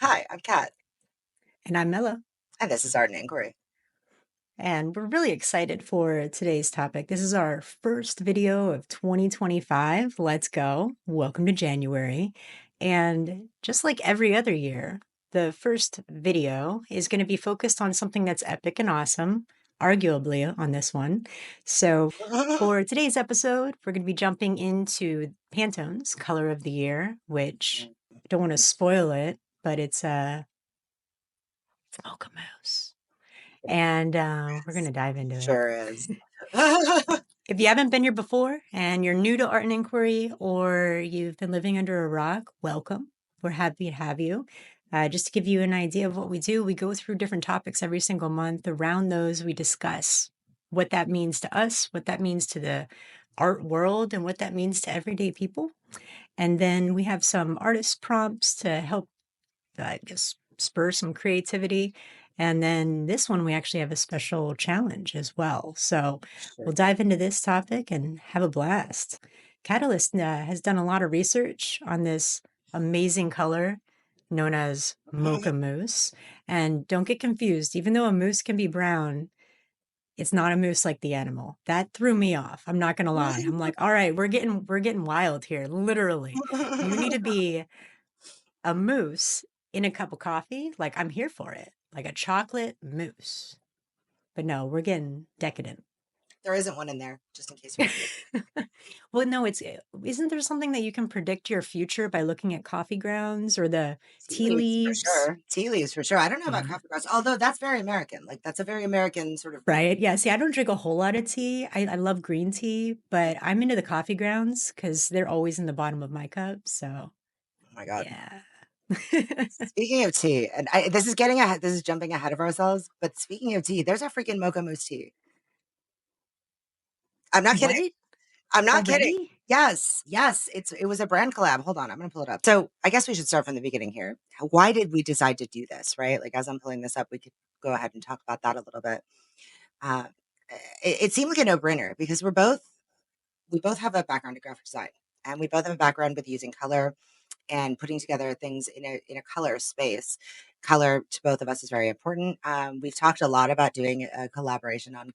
Hi, I'm Kat, And I'm Mela. and this is Art and Inquiry. And we're really excited for today's topic. This is our first video of 2025. Let's go. Welcome to January. And just like every other year, the first video is going to be focused on something that's epic and awesome, arguably on this one. So for today's episode, we're going to be jumping into Pantone's Color of the Year, which I don't want to spoil it, but it's Mocha Mousse. And we're going to dive into it. Sure is. If you haven't been here before and you're new to Art and Inquiry or you've been living under a rock, welcome. We're happy to have you. Just to give you an idea of what we do, we go through different topics every single month. Around those, we discuss what that means to us, what that means to the art world, and what that means to everyday people. And then we have some artist prompts to help, I guess, spur some creativity. And then this one, we actually have a special challenge as well. So we'll dive into this topic and have a blast. Catalyst has done a lot of research on this amazing color known as Mocha Mousse. And don't get confused, even though a mousse can be brown, it's not a moose like the animal. That threw me off. I'm not gonna lie. I'm like, all right, we're getting wild here. Literally. You need to be a mousse in a cup of coffee, like I'm here for it, like a chocolate mousse. But no, we're getting decadent. There isn't one in there, just in case you're Well, no, isn't there something that you can predict your future by looking at coffee grounds or the tea tea leaves for leaves? sure. Tea leaves for sure. I don't know about Yeah. coffee grounds, although that's very American. Like that's a very American sort of like. Right. Yeah. See, I don't drink a whole lot of tea. I love green tea, but I'm into the coffee grounds because they're always in the bottom of my cup. So, Oh my God. yeah. Speaking of tea, and this is this is jumping ahead of ourselves. But speaking of tea, there's a freaking mocha mousse tea. I'm not kidding. What? I'm not kidding. Already? Yes, yes, it was a brand collab. Hold on, I'm gonna pull it up. So I guess we should start from the beginning here. Why did we decide to do this? Right? Like as I'm pulling this up, we could go ahead and talk about that a little bit. Uh, it seemed like a no brainer because we both have a background in graphic design, and we both have a background with using color and putting together things in a color space. Color to both of us is very important. We've talked a lot about doing a collaboration on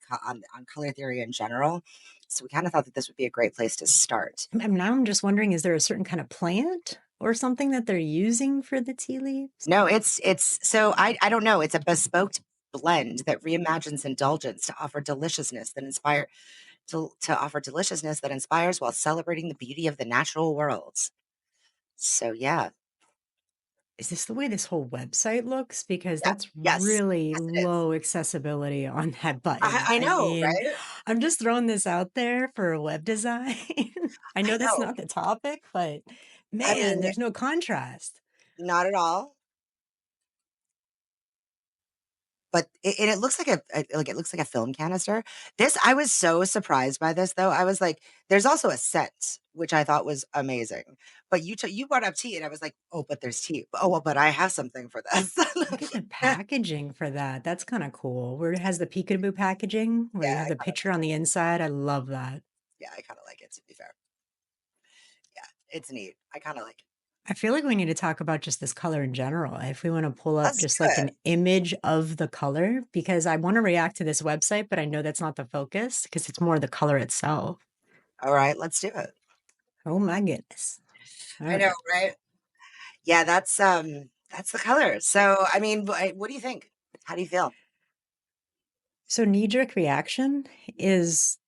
color theory in general, so we kind of thought that this would be a great place to start. And now I'm just wondering, is there a certain kind of plant or something that they're using for the tea leaves? No, it's so I don't know. It's a bespoke blend that reimagines indulgence to offer deliciousness that inspire to offer deliciousness that inspires while celebrating the beauty of the natural world. So yeah, Is this the way this whole website looks? Because yeah, that's yes, really yes, it is. low accessibility on that button. I I know, mean, right? I'm just throwing this out there for web design. I I know that's know. not the topic, but I man, mean, there's no contrast. not at all. But it looks like like it looks like a film canister. This I was so surprised by this though. I was like, there's also a scent which I thought was amazing. But you brought up tea, and I was like, oh, but there's tea. Oh, well, but I have something for this. Look at the packaging for that. That's kind of cool. Where it has the peekaboo packaging, where you Yeah, have the picture on the inside. I love that. I kind of like it. To be fair, yeah, it's neat. I kind of like it. I feel like we need to talk about just this color in general. If we want to pull up Let's just do like it. an image of the color, because I want to react to this website, but I know that's not the focus because it's more the color itself. All right, let's do it. Oh my goodness. All I know, right. right? Yeah, that's the color. So, I mean, what do you think? How do you feel? So knee-jerk reaction is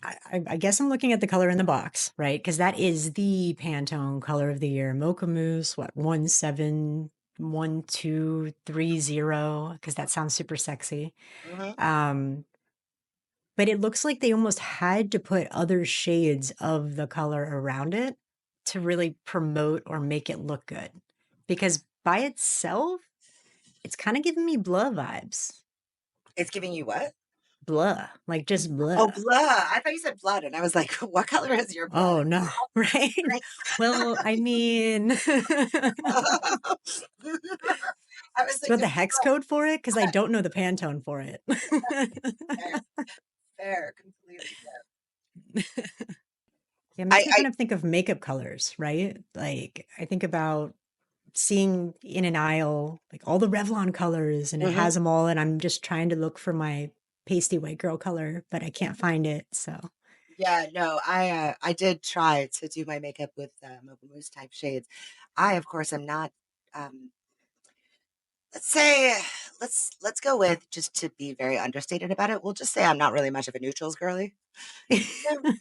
I guess I'm looking at the color in the box, right? Because that is the Pantone color of the year. Mocha Mousse, what, 171230, because that sounds super sexy. Hmm. Um, But it looks like they almost had to put other shades of the color around it to really promote or make it look good. Because by itself, it's kind of giving me blah vibes. It's giving you what? Blah, like just Oh, blah. blood. I thought you said blood, and I was like, what color is your blood? Oh no, right? Right? Well, I mean, I was do you like, want the hex code for it? Because I don't know the Pantone for it. fair, fair, completely fair. It makes me I kind of think of makeup colors, right? Like I think about seeing in an aisle like all the Revlon colors and it Hmm. has them all, and I'm just trying to look for my pasty white girl color, but I can't find it. So Yeah, no, I did try to do my makeup with Mocha Mousse type shades. I, of course, am not. Um, let's say, let's go with, just to be very understated about it. We'll just say I'm not really much of a neutrals girly. No,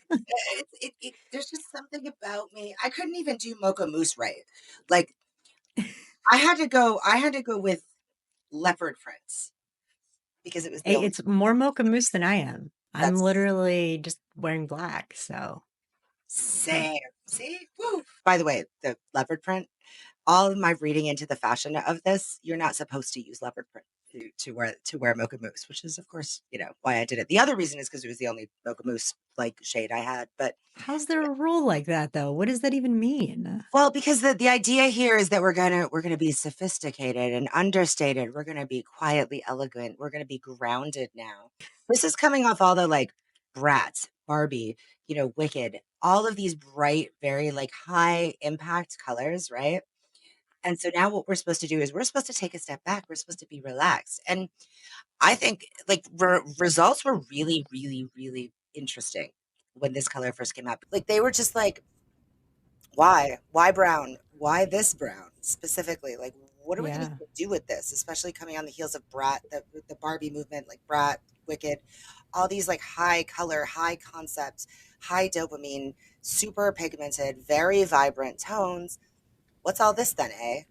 there's just something about me. I couldn't even do Mocha Mousse right. Like I had to go with leopard prints because it was the only. it's more Mocha Mousse than I am. I'm That's literally just wearing black. So same. See? Woo. By the way, the leopard print, all of my reading into the fashion of this, you're not supposed to use leopard print to wear Mocha Mousse, which is of course, why I did it. The other reason is because it was the only Mocha Mousse like shade I had. But how's there a rule like that though? What does that even mean? well, because the idea here is that we're gonna be sophisticated and understated. We're gonna be quietly elegant. We're gonna be grounded now. This is coming off all the like Bratz, Barbie, Wicked, all of these bright, very like high impact colors, right? And so now what we're supposed to do is we're supposed to take a step back. We're supposed to be relaxed. And I think like results were really, really, really interesting when this color first came out. Like they were just like, why? Why brown? Why this brown specifically? Like, what are we going to Yeah. do with this? Especially coming on the heels of Brat, the Barbie movement, like Brat, Wicked, all these like high color, high concept, high dopamine, super pigmented, very vibrant tones. What's all this then, eh?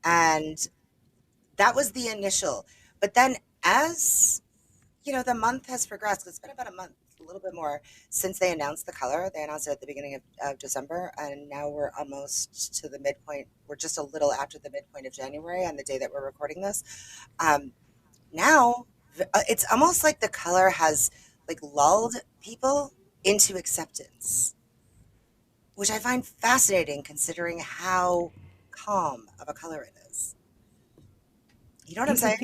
And that was the initial. But then as the month has progressed, it's been about a month, a little bit more since they announced the color. They announced it at the beginning of December, and now we're almost to the midpoint. We're just a little after the midpoint of January on the day that we're recording this. Um, Now, it's almost like the color has like lulled people into acceptance, which I find fascinating considering how calm of a color it is. You know what I'm saying? It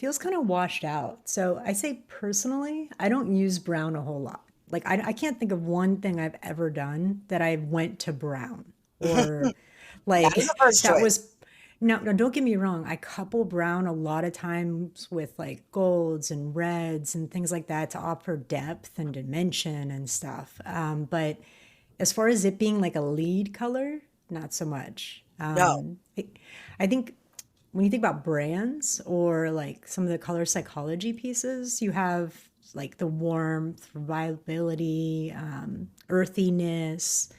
feels kind of washed out. So I say personally, I don't use brown a whole lot. Like I can't think of one thing I've ever done that I went to brown or That is like the first that choice. was no, don't get me wrong. I couple brown a lot of times with like golds and reds and things like that to offer depth and dimension and stuff. But as far as it being like a lead color, not so much. No, I think when you think about brands or like some of the color psychology pieces, you have like the warmth, viability, earthiness,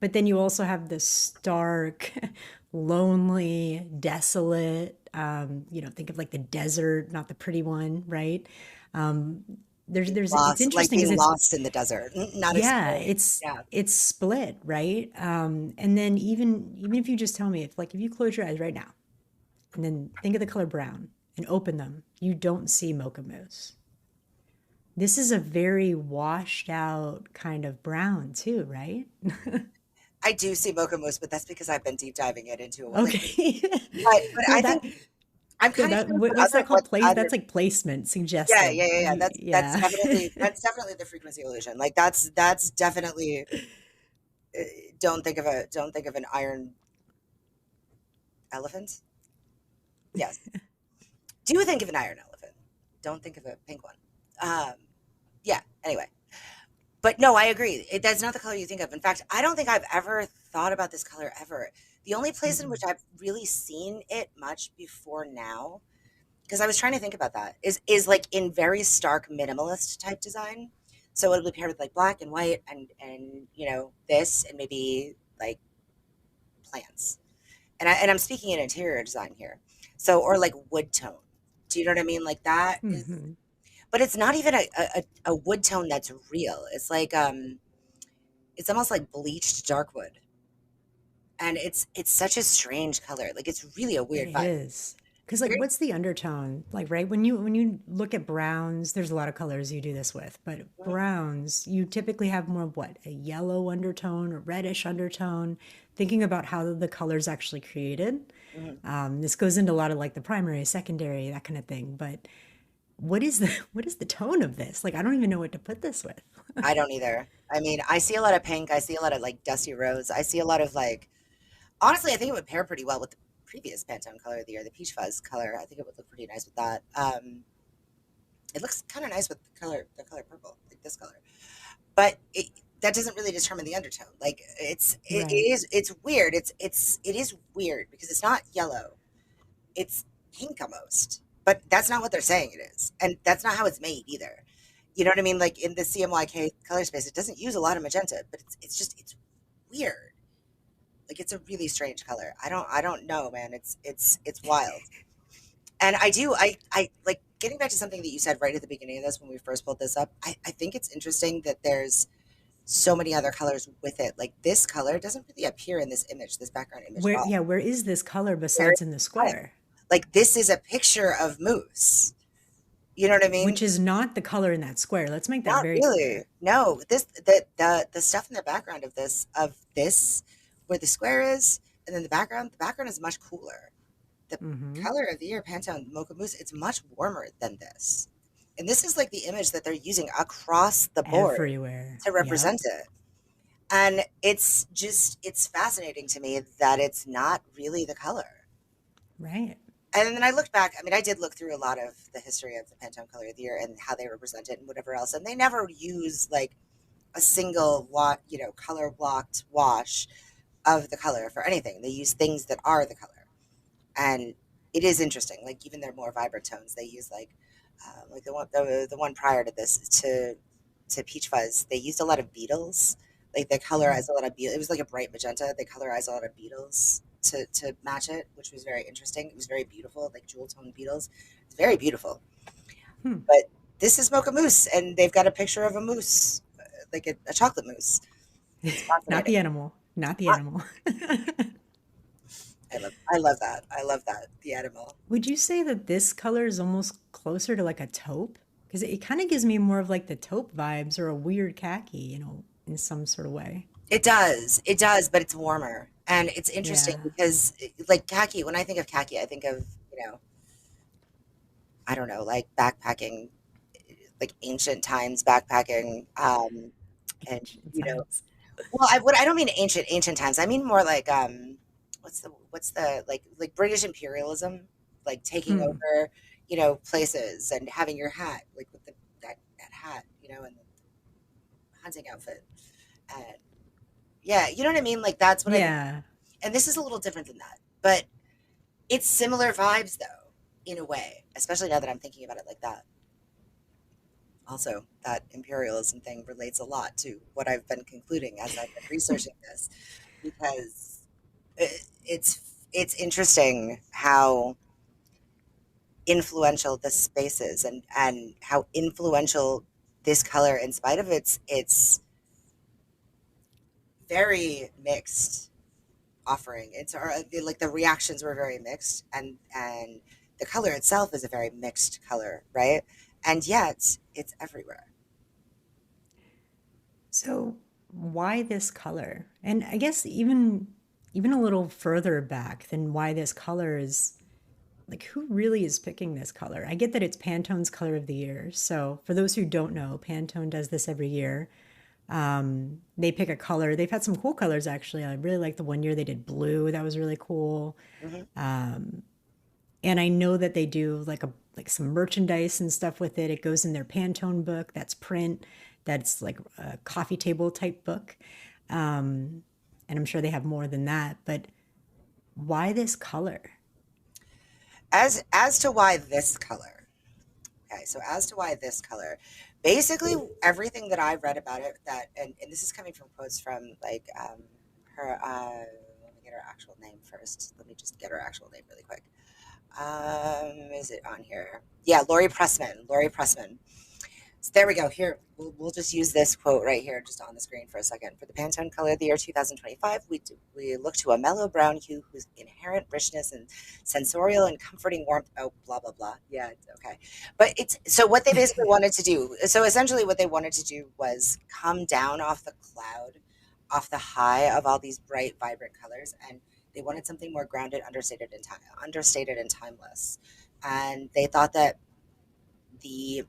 but then you also have the stark, lonely, desolate. Think of like the desert, not the pretty one, right? Um, it's lost, like interesting because being it's lost in the desert, not yeah, explored. Yeah. it's split, right? And then even if you just tell me if you close your eyes right now and then think of the color brown and open them, you don't see mocha mousse. This is a very washed out kind of brown too, right? I do see Mocha Mousse, but that's because I've been deep diving it into like, Okay. but No, I think I'm no, kind of curious what's that called? what Place other. That's like placement Yeah, suggested. yeah, yeah, yeah. That's Yeah. definitely the frequency illusion. Like that's definitely uh, don't think of an iron elephant. Yes, do think of an iron elephant. Don't think of a pink one. Um, yeah. Anyway, but no, I agree. That's not the color you think of. In fact, I don't think I've ever thought about this color ever. The only place in which Mm-mm. I've really seen it much before now, because I was trying to think about that, is like in very stark minimalist type design. So it'll be paired with like black and white and this and maybe like plants. And I'm speaking in interior design here. So or like wood tone. Do you know what I mean? Like that is, Hmm. but it's not even a wood tone that's real. It's like it's almost like bleached dark wood. And it's such a strange color. Like it's really a It weird vibe. is. Because like Very. what's the undertone? Like right when you look at browns, there's a lot of colors you do this with, but browns, you typically have more of what? A yellow undertone, a reddish undertone, thinking about how the color's actually created. Mhm. This goes into a lot of like the primary, secondary, that kind of thing. But what is the tone of this? Like I don't even know what to put this with. I don't either. I mean, I see a lot of pink. I see a lot of like dusty rose. I see a lot of like Honestly, I think it would pair pretty well with the previous Pantone color of the year, the peach fuzz color. I think it would look pretty nice with that. It looks kind of nice with the color purple, like this color. But that doesn't really determine the undertone. Like Right. it's weird. It is weird because it's not yellow. It's pink almost. But that's not what they're saying it is, and that's not how it's made either. You know what I mean? Like in the CMYK color space, it doesn't use a lot of magenta, but it's weird. Like it's a really strange color. I don't know, man. It's wild. And I like getting back to something that you said right at the beginning of this when we first pulled this up. I think it's interesting that there's so many other colors with it. Like this color doesn't really appear in this image, this background image at Where, all. yeah, where is this color Where is besides in the it? square? Like this is a picture of mousse. You know what I mean? Which is not the color in that square. Let's make that Not very really. clear. No, the stuff in the background of this where the square is, and then the background is much cooler. The Hmm. color of the year Pantone Mocha Mousse, it's much warmer than this. And this is like the image that they're using across the board Everywhere. to Yep. represent it. And it's fascinating to me that it's not really the color. Right. And then I looked back, I mean, I did look through a lot of the history of the Pantone color of the year and how they represent it and whatever else. And they never use like a single color blocked wash of the color for anything. They use things that are the color. And it is interesting. Like even their more vibrant tones, they use like the one prior to this to peach fuzz. They used a lot of beetles. Like they colorized a lot of beetles. It was like a bright magenta. They colorized a lot of beetles to match it, which was very interesting. It was very beautiful, like jewel tone beetles. It's very beautiful. Hmm. But this is Mocha Mousse, and they've got a picture of a mousse, like a chocolate mousse. It's Not fascinating. the animal. Not the animal. I love that. I love that. The animal. Would you say that this color is almost closer to like a taupe? Because it kind of gives me more of like the taupe vibes or a weird khaki, in some sort of way. It does. It does, but it's warmer. And it's interesting Yeah. because like khaki, when I think of khaki, I think of, I don't know, like backpacking, like ancient times backpacking. And Ancient you know, times. well, I don't mean ancient times. I mean more like what's the like British imperialism, like taking Hmm. over, places and having your hat, like with that hat, and the hunting outfit. And yeah, you know what I mean? Like that's what I think. Yeah. And this is a little different than that. But it's similar vibes though, in a way, especially now that I'm thinking about it like that. Also, that imperialism thing relates a lot to what I've been concluding as I've been researching this, because it's interesting how influential this space is, and how influential this color, in spite of its very mixed offering. It's like the reactions were very mixed, and the color itself is a very mixed color, right? And yet it's everywhere. So why this color? And I guess even a little further back than why this color is like who really is picking this color? I get that it's Pantone's color of the year. So for those who don't know, Pantone does this every year. They pick a color. They've had some cool colors actually. I really like the one year they did blue. That was really cool. Hmm. And I know that they do like some merchandise and stuff with it. It goes in their Pantone book. That's print. That's like a coffee table type book. And I'm sure they have more than that. But why this color? As to why this color. Okay, so as to why this color, basically everything that I've read about it, and this is coming from quotes from like her. Let me get her actual name first. Let me just get her actual name really quick. Is it on here? Yeah, Lori Pressman. Lori Pressman. So there we go. Here, we'll just use this quote right here, just on the screen for a second. For the Pantone color of the year 2025, we look to a mellow brown hue whose inherent richness and sensorial and comforting warmth. Oh, blah blah blah. Yeah, it's okay. But it's so what they basically wanted to do. So essentially, what they wanted to do was come down off the cloud, off the high of all these bright, vibrant colors, and they wanted something more grounded, understated, and timeless. And they thought that the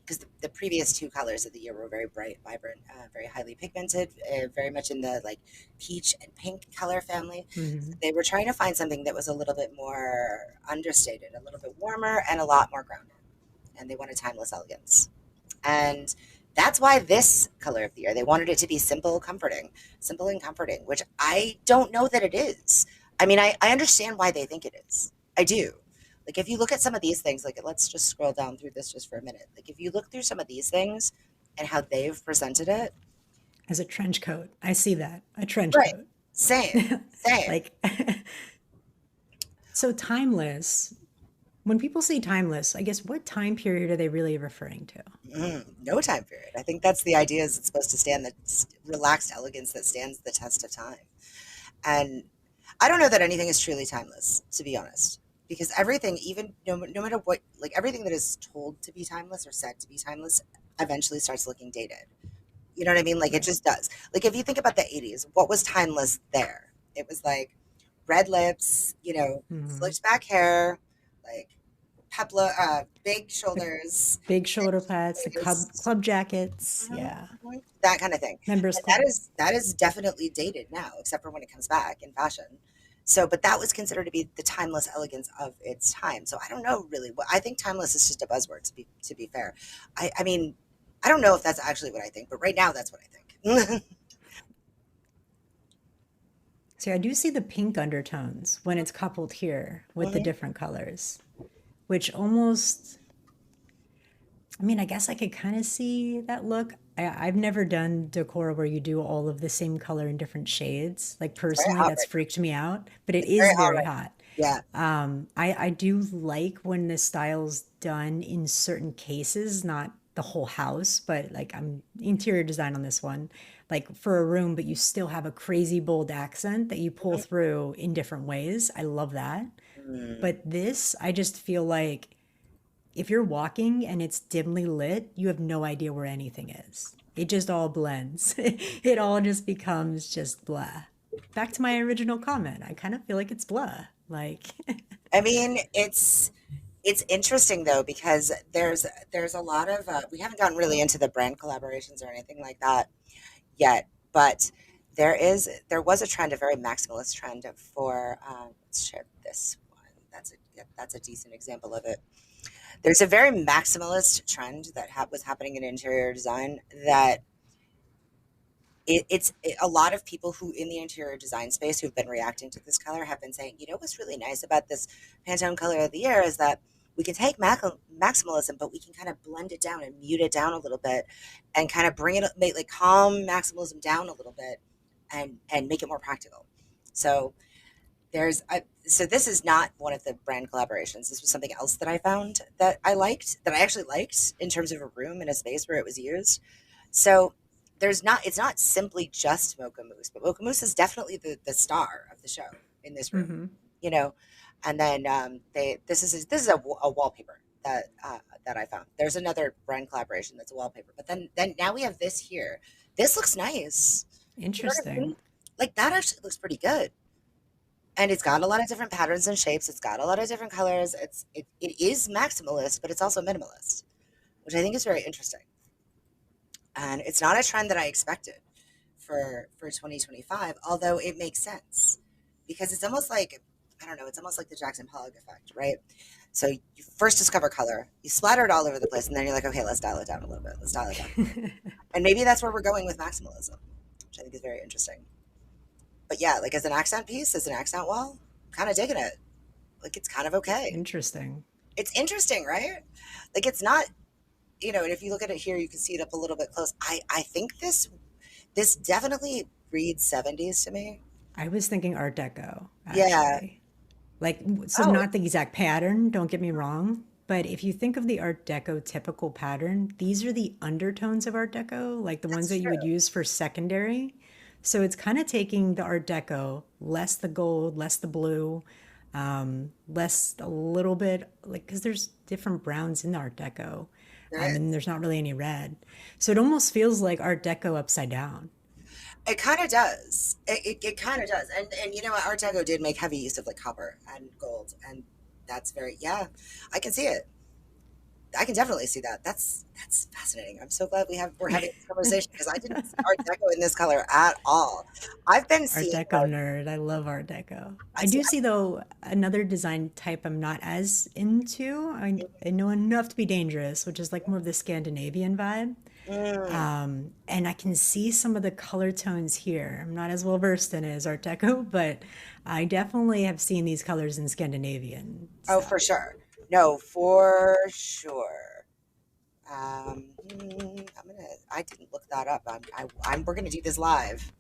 because the previous two colors of the year were very bright, vibrant, very highly pigmented, very much in the like peach and pink color family. Hmm. They were trying to find something that was a little bit more understated, a little bit warmer, and a lot more grounded. And they wanted timeless elegance. And that's why this color of the year, they wanted it to be simple and comforting, which I don't know that it is. I mean, I understand why they think it is. I do. Like, if you look at some of these things, like, let's just scroll down through this just for a minute. Like, if you look through some of these things and how they've presented it, As a trench coat. I see that. A trench right, coat. same, same. Like, so timeless. When people say timeless, I guess what time period are they really referring to? No time period. I think that's the idea is it's supposed to stand the relaxed elegance that stands the test of time. And I don't know that anything is truly timeless, to be honest, because everything, even no matter what, like everything that is told to be timeless or said to be timeless, eventually starts looking dated. You know what I mean? Like it Right. just does. Like if you think about the 80s, what was timeless there? It was like red lips, Hmm. slicked back hair, like big The shoulders, big thick shoulder pads, the waist, club jackets. mhm, Yeah. mhm, that kind of thing. Members And that club. is that is definitely dated now, except for when it comes back in fashion. So, but that was considered to be the timeless elegance of its time. So I don't know really what I think timeless is just a buzzword to be fair. I mean, I don't know if that's actually what I think, but right now that's what I think. See, I do see the pink undertones when it's coupled here with the Mhm. different colors, which almost, I mean, I guess I could kind of see that look. I've never done decor where you do all of the same color in different shades. Like It's very personally, hot that's right now. freaked me out, but it It's very is hot very right hot. now. Yeah. I do like when the style's done in certain cases, not the whole house, but like I'm interior design on this one, like for a room, but you still have a crazy bold accent that you pull Mhm. through in different ways. I love that. But this, I just feel like if you're walking and it's dimly lit, you have no idea where anything is. It just all blends. It all just becomes just blah. Back to my original comment. I kind of feel like it's blah. Like, I mean, it's interesting though because there's a lot of we haven't gotten really into the brand collaborations or anything like that yet, but there was a trend, a very maximalist trend for let's share this one. That's a decent example of it. There's a very maximalist trend that was happening in interior design that a lot of people who in the interior design space who've been reacting to this color have been saying, what's really nice about this Pantone color of the year is that we can take maximalism, but we can kind of blend it down and mute it down a little bit, and kind of bring it, make like calm maximalism down a little bit, and make it more practical. So so this is not one of the brand collaborations. This was something else that I found that I actually liked in terms of a room and a space where it was used. So it's not simply just Mocha Mousse, but Mocha Mousse is definitely the star of the show in this room, mm-hmm. you know. And then this is a wallpaper that I found. There's another brand collaboration that's a wallpaper, but then now we have this here. This looks nice. You know what I Interesting. mean? Like that actually looks pretty good, and it's got a lot of different patterns and shapes. It's got a lot of different colors. It is maximalist, but it's also minimalist, which I think is very interesting. And it's not a trend that I expected for 2025, although it makes sense because it's almost like I don't know, it's almost like the Jackson Pollock effect, right? So you first discover color, you splatter it all over the place, and then you're like, okay, let's dial it down a little bit. Let's dial it down. And maybe that's where we're going with maximalism, which I think is very interesting. But yeah, like as an accent piece, as an accent wall, kind of digging it. Like it's kind of okay. Interesting. It's interesting, right? Like it's not, and if you look at it here, you can see it up a little bit close. I think this definitely reads 70s to me. I was thinking Art Deco, Yeah. actually. Like, so Oh, not the exact pattern, don't get me wrong, but if you think of the Art Deco typical pattern, these are the undertones of Art Deco, like the ones that's that you would true. use for secondary. So it's kind of taking the Art Deco, less the gold, less the blue, less a little bit, like, because there's different browns in the Art Deco, There and is. there's not really any red. So it almost feels like Art Deco upside down. It kind of does. It kind of does. And you know what? Art Deco did make heavy use of like copper and gold, and that's very yeah. I can see it. I can definitely see that. That's fascinating. I'm so glad we're having this conversation because I didn't see Art Deco in this color at all. I've been Art seeing Deco nerd. I love Art Deco. I I see. do see though another design type I'm not as into. I know enough to be dangerous, which is like more of the Scandinavian vibe. Mm, And I can see some of the color tones here. I'm not as well versed in it as Art Deco, but I definitely have seen these colors in Scandinavian oh, for stuff. sure. No, for sure. I didn't look that up. We're gonna do this live.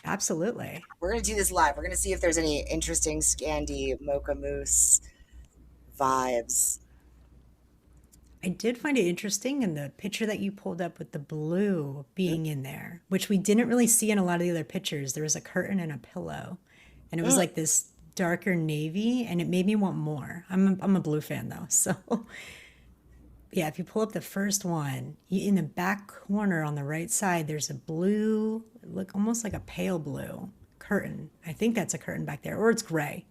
Absolutely. We're gonna do this live. We're gonna see if there's any interesting Scandi Mocha Mousse vibes. I did find it interesting in the picture that you pulled up with the blue being in there, which we didn't really see in a lot of the other pictures. There was a curtain and a pillow, and it was Mm, like this darker navy, and it made me want more. I'm a blue fan though, so yeah. If you pull up the first one, in the back corner on the right side, there's a blue, look almost like a pale blue curtain. I think that's a curtain back there, or it's gray.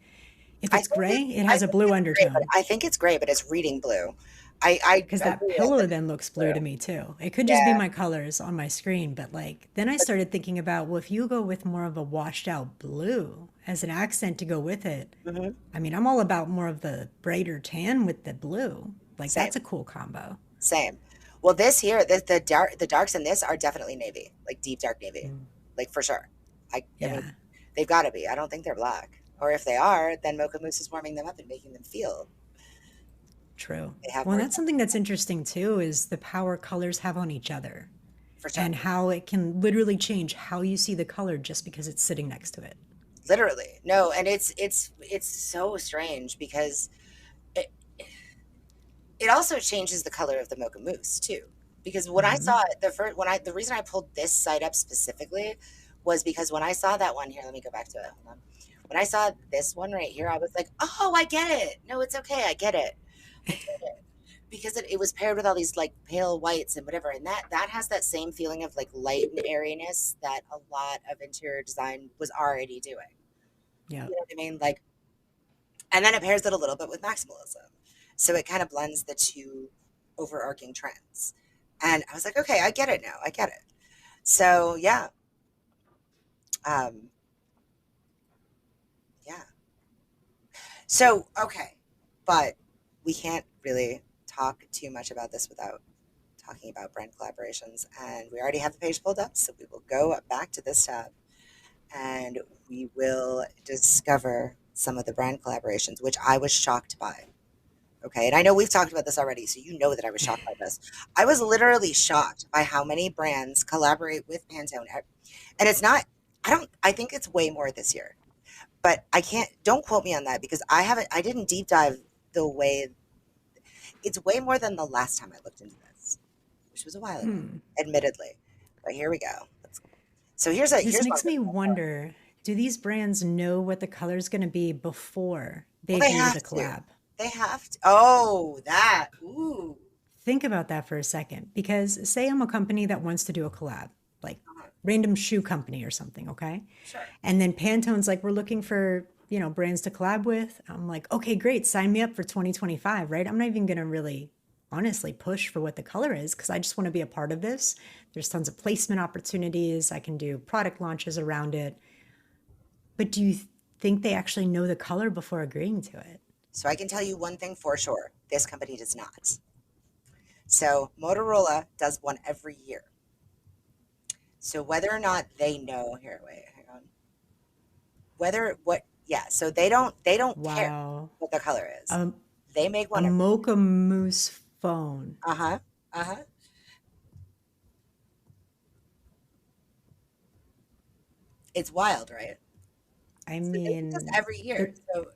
If I it's think gray, it's it I has a think blue it's gray, but undertone. I think it's gray, but it's reading blue. I Because that agree. I pillow think then it's looks blue to blue. me too. It could just be Yeah. my colors on my screen, but like then I But started thinking about, well, if you go with more of a washed out blue as an accent to go with it, mhm, I mean, I'm all about more of the brighter tan with the blue. Like same. that's a cool combo. Same. Well, this here, the darks in this are definitely navy, like deep dark navy, Mm, like for sure. I mean, yeah, they've got to be. I don't think they're black, or if they are, then Mocha Mousse is warming them up and making them feel true. they have Well, and more that's depth, something that's interesting too is the power colors have on each other for sure. and how it can literally change how you see the color just because it's sitting next to it. Literally, no, and it's so strange because it, it also changes the color of the Mocha Mousse too. Because when I saw it, the reason I pulled this site up specifically was because when I saw that one here, let me go back to it. Hold on. When I saw this one right here, I was like, oh, I get it. No, it's okay. I get it. I get it. Because it was paired with all these like pale whites and whatever. And that has that same feeling of like light and airiness that a lot of interior design was already doing. Yeah, You know what I mean? Like, and then it pairs it a little bit with maximalism. So it kind of blends the two overarching trends. And I was like, okay, I get it now. I get it. So yeah, um, yeah. So okay, but we can't really talk too much about this without talking about brand collaborations. And we already have the page pulled up, so we will go back to this tab and we will discover some of the brand collaborations, which I was shocked by. Okay. And I know we've talked about this already, so you know that I was shocked by this. I was literally shocked by how many brands collaborate with Pantone. And it's not, I think it's way more this year, but don't quote me on that because I didn't deep dive the way, it's way more than the last time I looked into this, which was a while ago, admittedly. But here we go. So this here's one. makes me wonder, do these brands know what the color is going to be before they Well, they agree with have a to. collab? They have to. Oh, that. Ooh. Think about that for a second, because say I'm a company that wants to do a collab, like Uh-huh. random shoe company or something, okay? Sure. And then Pantone's like, we're looking for, brands to collab with. I'm like, okay, great, sign me up for 2025, right? I'm not even gonna really honestly push for what the color is because I just want to be a part of this. There's tons of placement opportunities. I can do product launches around it. But do you think they actually know the color before agreeing to it? So I can tell you one thing for sure. This company does not. So Motorola does one every year. So whether or not they know, here, wait, hang on. Yeah, so they don't care Wow. what the color is. Um, They make a one every, Mocha Mousse phone. uh-huh, uh-huh. It's wild, right? I So they do this mean, every year. there, So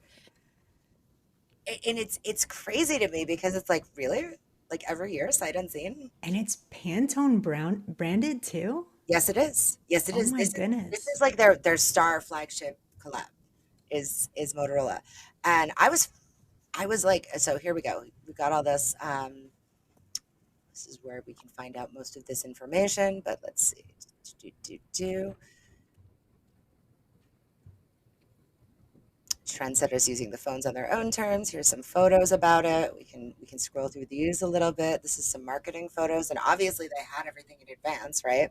and it's crazy to me because it's like, really? Like every year, sight unseen? and it's Pantone brown branded too. Yes, it is. Yes, it Oh is. my This is goodness. like their star flagship collab is Motorola. And I was like, so here we go. We've got all this. This is where we can find out most of this information, but let's see. Do, do, do, do. trendsetters using the phones on their own terms. Here's some photos about it. We can scroll through these a little bit. This is some marketing photos, and obviously they had everything in advance, right?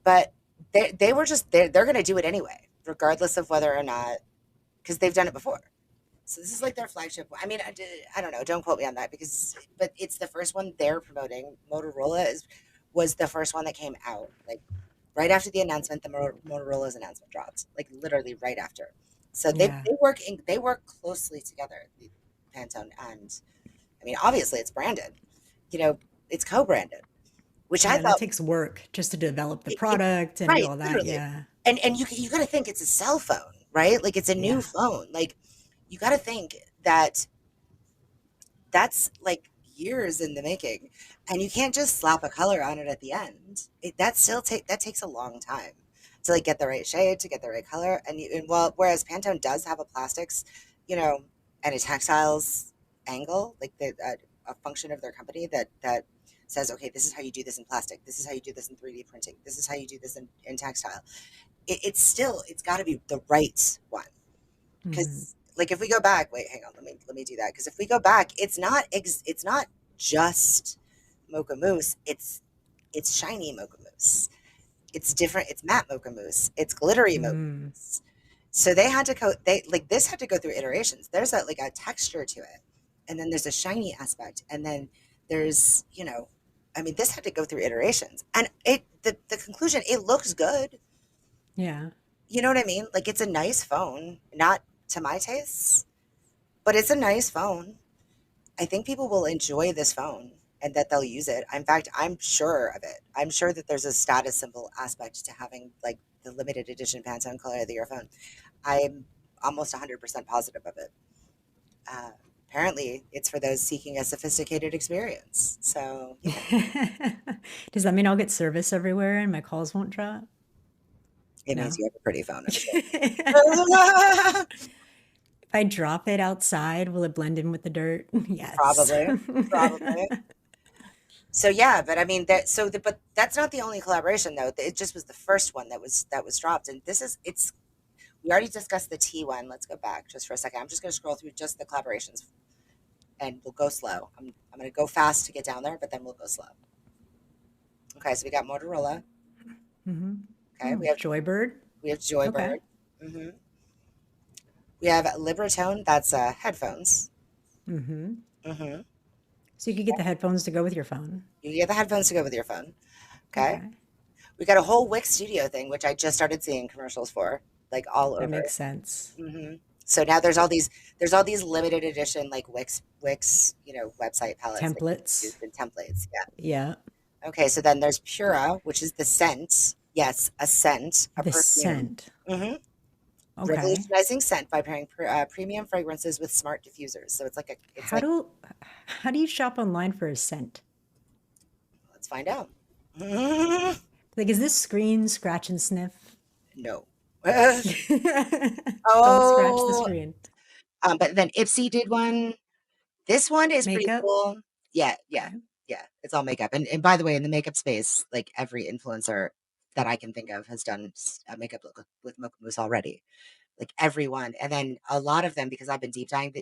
But they were just they're going to do it anyway, regardless of whether or not, because they've done it before. So this is like their flagship. I mean, I don't know. Don't quote me on that but it's the first one they're promoting. Was the first one that came out. Like right after the announcement, the Motorola's announcement dropped. Like literally right after. So Yeah. they work closely together, Pantone, and I mean, obviously it's branded. You know, it's co-branded, which I Yeah, and that thought takes work just to develop the it product and do right, all that. literally. Yeah. And you got to think it's a cell phone, right? Like it's a new Yeah. phone. Like you got to think that that's like years in the making, and you can't just slap a color on it at the end. That takes a long time to like get the right shade, to get the right color. And whereas Pantone does have a plastics, you know, and a textiles angle, like a function of their company that says, okay, this is how you do this in plastic, this is how you do this in 3D printing, this is how you do this in textile. It's got to be the right one. Hmm. Because like if we go back, wait, hang on, let me do that. Because if we go back, it's not just Mocha Mousse. It's shiny Mocha Mousse. It's different. It's matte Mocha Mousse. It's glittery Mocha Mm. Mousse. So they had to go. They like this had to go through iterations. There's a texture to it, and then there's a shiny aspect, and then there's I mean, this had to go through iterations, and the conclusion. It looks good. Yeah. You know what I mean? Like it's a nice phone, not to my tastes, but it's a nice phone. I think people will enjoy this phone and that they'll use it. In fact, I'm sure of it. I'm sure that there's a status symbol aspect to having like the limited edition Pantone color of the year phone. I'm almost 100% positive of it. Uh, Apparently, it's for those seeking a sophisticated experience. So, Does that mean I'll get service everywhere and my calls won't drop? it means No. you have a pretty phone, I'm sure. If I drop it outside, will it blend in with the dirt? Yes. Probably, probably. So yeah, but I mean but that's not the only collaboration though. It just was the first one that was dropped, and this is it's we already discussed the T one. Let's go back just for a second. I'm just going to scroll through just the collaborations, and we'll go slow. I'm going to go fast to get down there, but then we'll go slow. Okay, so we got Motorola. Hmm. Okay, Joybird. we have Okay. Joybird. hmm We have Libratone. That's headphones. Hmm. hmm So you could get the headphones to go with your phone. You can get the headphones to go with your phone. Okay, Okay. we got a whole Wix Studio thing, which I just started seeing commercials for, like all That over. makes sense. So now there's all these limited edition like Wix website palettes that you can use Templates. in templates. Yeah. Yeah. Okay. So then there's Pura, which is the scent. Yes, a scent, a The perfume. scent. hmm Okay. Revolutionizing scent by pairing premium fragrances with smart diffusers. So it's How like do how do you shop online for a scent? let's find out. Like, is this screen scratch and sniff? No. Don't scratch the Oh, screen. but then Ipsy did one. This one is pretty Makeup? cool. Yeah, yeah, Okay. yeah. It's all makeup. And by the way, in the makeup space, like every influencer that I can think of has done a makeup look with Mocha Mousse already. Like everyone. And then a lot of them, because I've been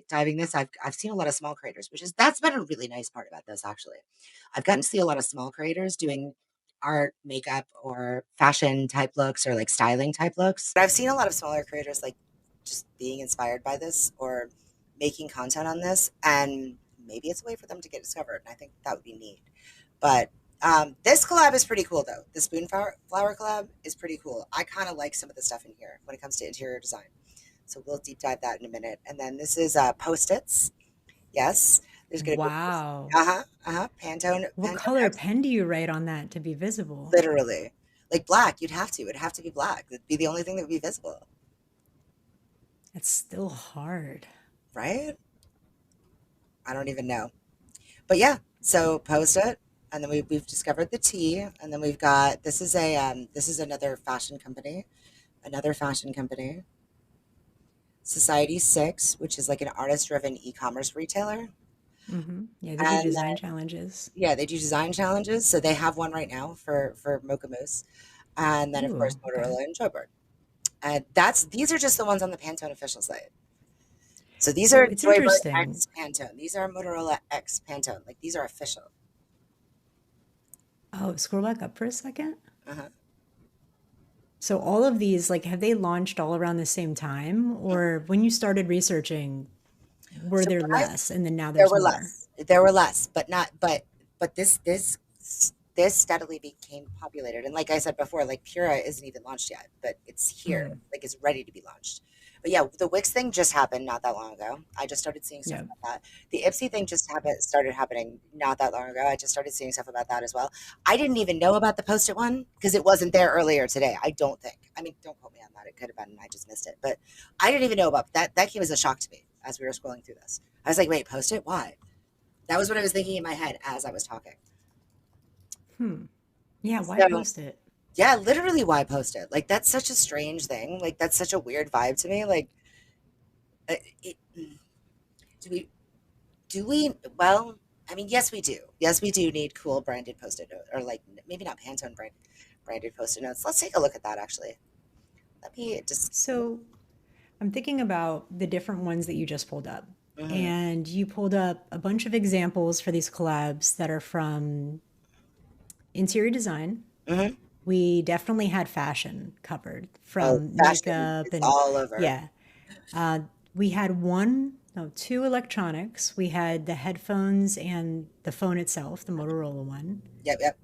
diving this, I've seen a lot of small creators, that's been a really nice part about this actually. I've gotten to see a lot of small creators doing art, makeup, or fashion type looks or like styling type looks. But I've seen a lot of smaller creators like just being inspired by this or making content on this, and maybe it's a way for them to get discovered. And I think that would be neat. But this collab is pretty cool, though. The flower collab is pretty cool. I kind of like some of the stuff in here when it comes to interior design. So we'll deep dive that in a minute. And then this is Post-its. Yes, there's going to be Wow. Pantone What Pantone color X, pen do you write on that to be visible? literally like black. It'd have to be black. It'd be the only thing that would be visible, It's still hard. right? I don't even know. But yeah, so Post-it, and then we've discovered the T, and then we've got this is another fashion company, Society 6, which is like an artist-driven e-commerce retailer. Yeah, they do And design challenges. yeah, they do design challenges. So they have one right now for Mocha Mousse. And then of Ooh, course okay. Motorola and Joburg. And these are just the ones on the Pantone official site. So these So are it's Joybird interesting. X Pantone. These are Motorola X Pantone. Like these are official. Oh, scroll back up for a second. Uh-huh. So all of these, like, have they launched all around the same time? Or when you started researching, were So there when I less and then now There there's were more? less. There were less, but not but this steadily became populated. And like I said before, like Pura isn't even launched yet, but it's here. Mm, Like it's ready to be launched. But yeah, the Wix thing just happened not that long ago. I just started seeing stuff yeah. about that. The Ipsy thing just started happening not that long ago. I just started seeing stuff about that as well. I didn't even know about the Post-it one because it wasn't there earlier today. I don't think. I mean, don't quote me on that. It could have been, and I just missed it. But I didn't even know about that. That came as a shock to me as we were scrolling through this. I was like, wait, Post-it? Why? That was what I was thinking in my head as I was talking. Hmm. Yeah, why So, post it? yeah, literally, why post it? Like, that's such a strange thing. Like, that's such a weird vibe to me. Like, it, do we, well, I mean, yes, we do. Yes, we do need cool branded post-it note, or like maybe not Pantone branded post-it notes. Let's take a look at that actually. Let me just, So I'm thinking about the different ones that you just pulled up. mhm, And you pulled up a bunch of examples for these collabs that are from interior design. mhm. We definitely had fashion covered Oh, from fashion makeup is and all over. yeah. Uh, we had one, no, two electronics. We had the headphones and the phone itself, the Motorola one. Yep, yep.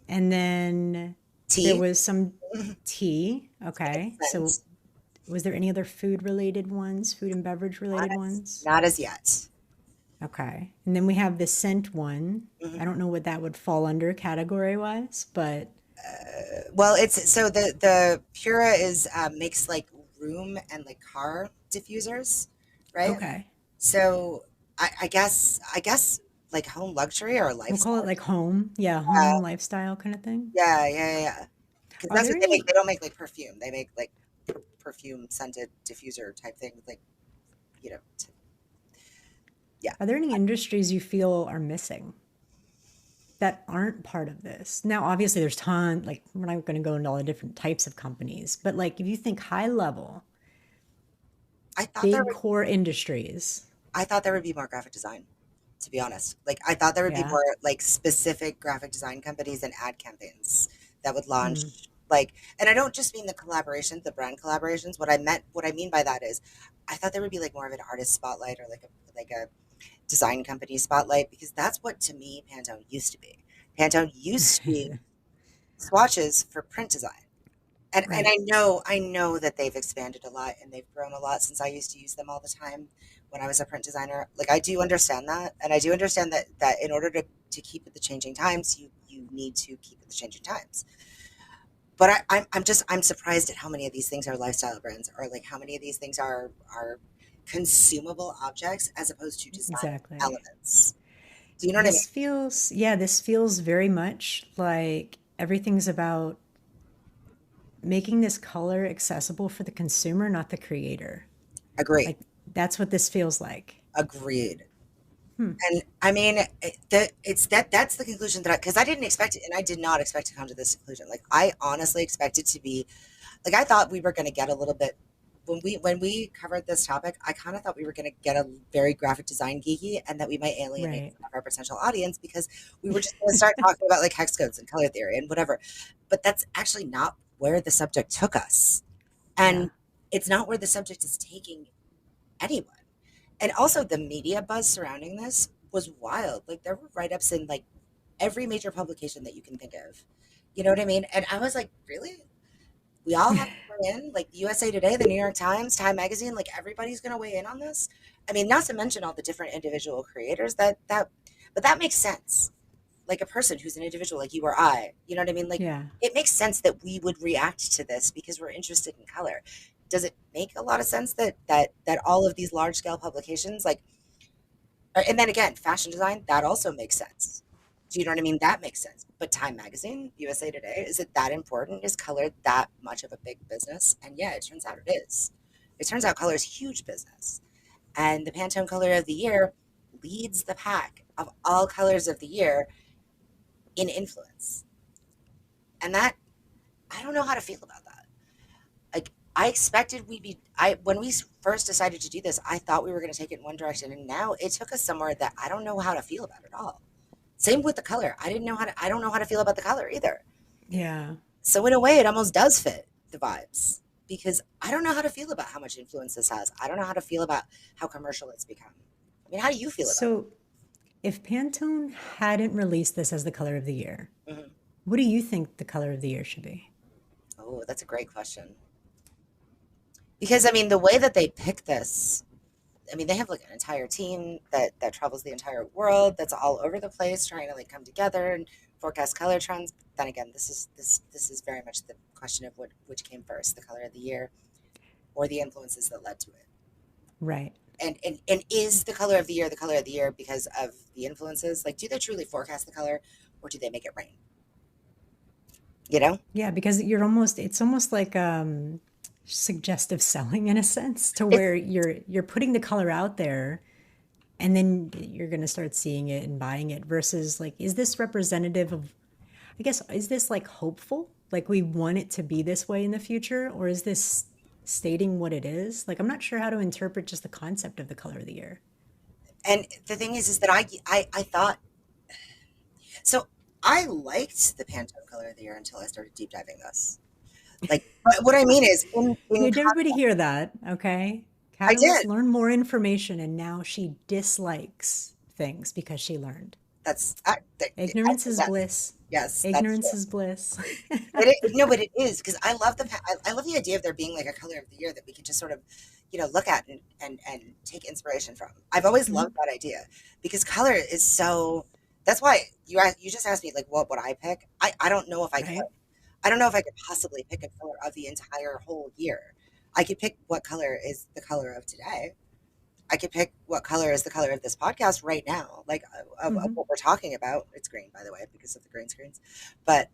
And then there Tea, was some mhm, tea. and Okay. So scent. was there any other food related ones, food and beverage Not related as, ones? not as yet. Okay. And then we have the scent one. I Mhm. don't know what that would fall under category wise, but Well, it's so the Pura is makes like room and like car diffusers, right? okay. So I guess like home luxury or We'll call it lifestyle. like home. Yeah, home Yeah, lifestyle kind of thing. yeah. Because Are that's there what they make. any They don't make like perfume. They make like perfume scented diffuser type thing. Like you know, yeah. are there any industries you feel are missing that aren't part of this? Now, obviously there's like we're not going to go into all the different types of companies, but like if you think high level, I thought there big would core industries. I thought there would be more graphic design. To be honest, like I thought there would be Yeah. more like specific graphic design companies and ad campaigns that would Hmm. launch like, and I don't just mean the collaborations, the brand collaborations. What I mean by that is, I thought there would be like more of an artist spotlight or like a design company spotlight because that's what to me Pantone used to be. Pantone used to be swatches for print design. And Right. I know that they've expanded a lot and they've grown a lot since I used to use them all the time when I was a print designer. Like I do understand that, and I do understand that in order to keep with the changing times, you need to keep with the changing times. But I'm surprised at how many of these things are lifestyle brands, or like how many of these things are consumable objects as opposed to design Exactly. elements. Do you know what I mean? This feels very much like everything's about making this color accessible for the consumer, not the creator. Agreed. Like that's what this feels like. Agreed. Hmm. And I mean, that's the conclusion that because I didn't expect it, and I did not expect to come to this conclusion. Like I honestly expected to be like I thought we were going to get a little bit when we covered this topic. I kind of thought we were going to get a very graphic design geeky, and that we might alienate Right. some of our potential audience because we were just going to start talking about like hex codes and color theory and whatever. But that's actually not where the subject took us, Yeah. and it's not where the subject is taking anyone. And also the media buzz surrounding this was wild. Like there were write-ups in like every major publication that you can think of. You know what I mean? And I was like, really? We all have to weigh in? Like the USA Today, the New York Times, Time Magazine, like everybody's gonna weigh in on this? I mean, not to mention all the different individual creators but that makes sense. Like a person who's an individual like you or I, you know what I mean? Like Yeah. it makes sense that we would react to this because we're interested in color. Does it make a lot of sense that all of these large scale publications like and then again, fashion design, that also makes sense. Do you know what I mean? That makes sense. But Time Magazine, USA Today, is it that important? Is color that much of a big business? And yeah, it turns out it is. It turns out color is huge business. And the Pantone Color of the Year leads the pack of all colors of the year in influence. And that, I don't know how to feel about that. Like, I expected we'd be. I when we first decided to do this, I thought we were going to take it in one direction, and now it took us somewhere that I don't know how to feel about at all. Same with the color. I didn't know how to. I don't know how to feel about the color either. Yeah. So in a way, it almost does fit the vibes because I don't know how to feel about how much influence this has. I don't know how to feel about how commercial it's become. I mean, how do you feel about So if Pantone hadn't released this as the color of the year, it? Hmm. what do you think the color of the year should be? Oh, that's a great question. Because I mean, the way that they pick this, I mean, they have like an entire team that travels the entire world. That's all over the place, trying to like come together and forecast color trends. Then again, this is very much the question of what which came first, the color of the year or the influences that led to it. Right. And is the color of the year the color of the year because of the influences? Like, do they truly forecast the color, or do they make it rain? You know, Yeah, because it's almost like suggestive selling in a sense to it's where you're putting the color out there and then you're going to start seeing it and buying it versus like, is this representative of, I guess, is this like hopeful? Like we want it to be this way in the future, or is this stating what it is? Like, I'm not sure how to interpret just the concept of the color of the year. and the thing is that I thought so. I liked the Pantone color of the year until I started deep diving this. Like, but what I mean is, Did everybody hear that? Okay. I Catalyst did. learned more information and now she dislikes things because she learned. I Ignorance think is that bliss. yes, that's Ignorance true. is bliss. No, but it is because I love I love the idea of there being like a color of the year that we could just sort of, look at and take inspiration from. I've always Mhm. loved that idea because color is so. That's why you just asked me like what would I pick? I don't know if I could. Right? I don't know if I could possibly pick a color of the entire whole year. I could pick what color is the color of today. I could pick what color is the color of this podcast right now, like of Hmm. what we're talking about. It's green, by the way, because of the green screens. But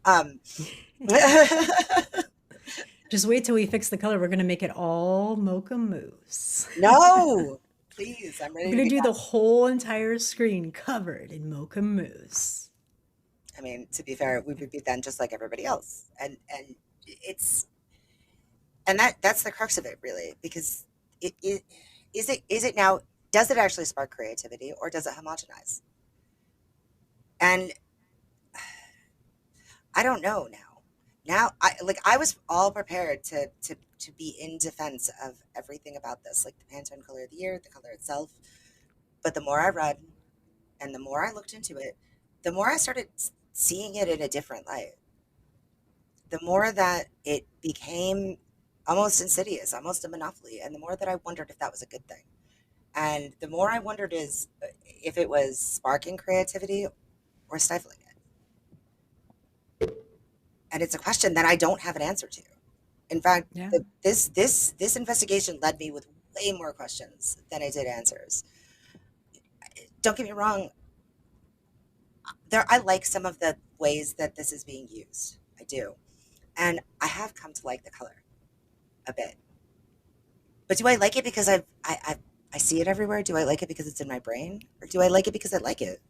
Just wait till we fix the color. We're going to make it all Mocha Mousse. no, please, I'm We're ready to going be to do the that. whole entire screen covered in Mocha Mousse. I mean, to be fair, we would be then just like everybody else, and it's and that's the crux of it, really, because it is it now. Does it actually spark creativity or does it homogenize? And I don't know now. Now I was all prepared to be in defense of everything about this, like the Pantone color of the year, the color itself. But the more I read and the more I looked into it, the more I started seeing it in a different light. The more that it became almost insidious, almost a monopoly, and the more that I wondered if that was a good thing. And the more I wondered is if it was sparking creativity or stifling it. And it's a question that I don't have an answer to. In fact, Yeah. this investigation led me with way more questions than I did answers. Don't get me wrong, there I like some of the ways that this is being used. I do. And I have come to like the color a bit. But do I like it because I see it everywhere? Do I like it because it's in my brain? Or do I like it because I like it?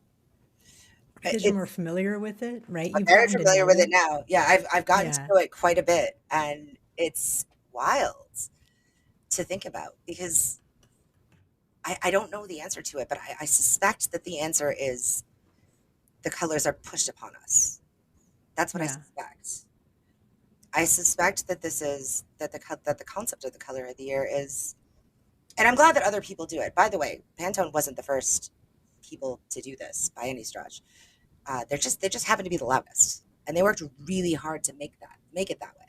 Because you're more It's familiar with it, right? I'm You've very gotten to familiar know with it it. now. Yeah, I've gotten to Yeah. know it quite a bit, and it's wild to think about because I don't know the answer to it, but I suspect that the answer is the colors are pushed upon us. That's what I Yeah. suspect. I suspect that this is that the concept of the color of the year is, and I'm glad that other people do it. By the way, Pantone wasn't the first people to do this by any stretch. They just happen to be the loudest, and they worked really hard to make it that way.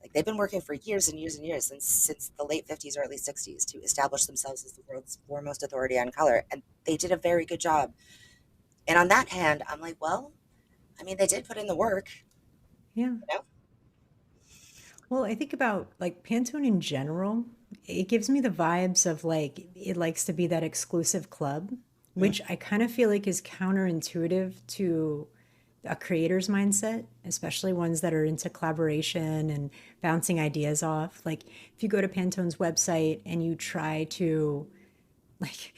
Like they've been working for years and years and years since the late 50s, early 60s, to establish themselves as the world's foremost authority on color, and they did a very good job. And on that hand, I'm like, well, I mean, they did put in the work, Yeah. you know. Well, I think about like Pantone in general, it gives me the vibes of like it likes to be that exclusive club, Mm. which I kind of feel like is counterintuitive to a creator's mindset, especially ones that are into collaboration and bouncing ideas off. Like if you go to Pantone's website and you try to like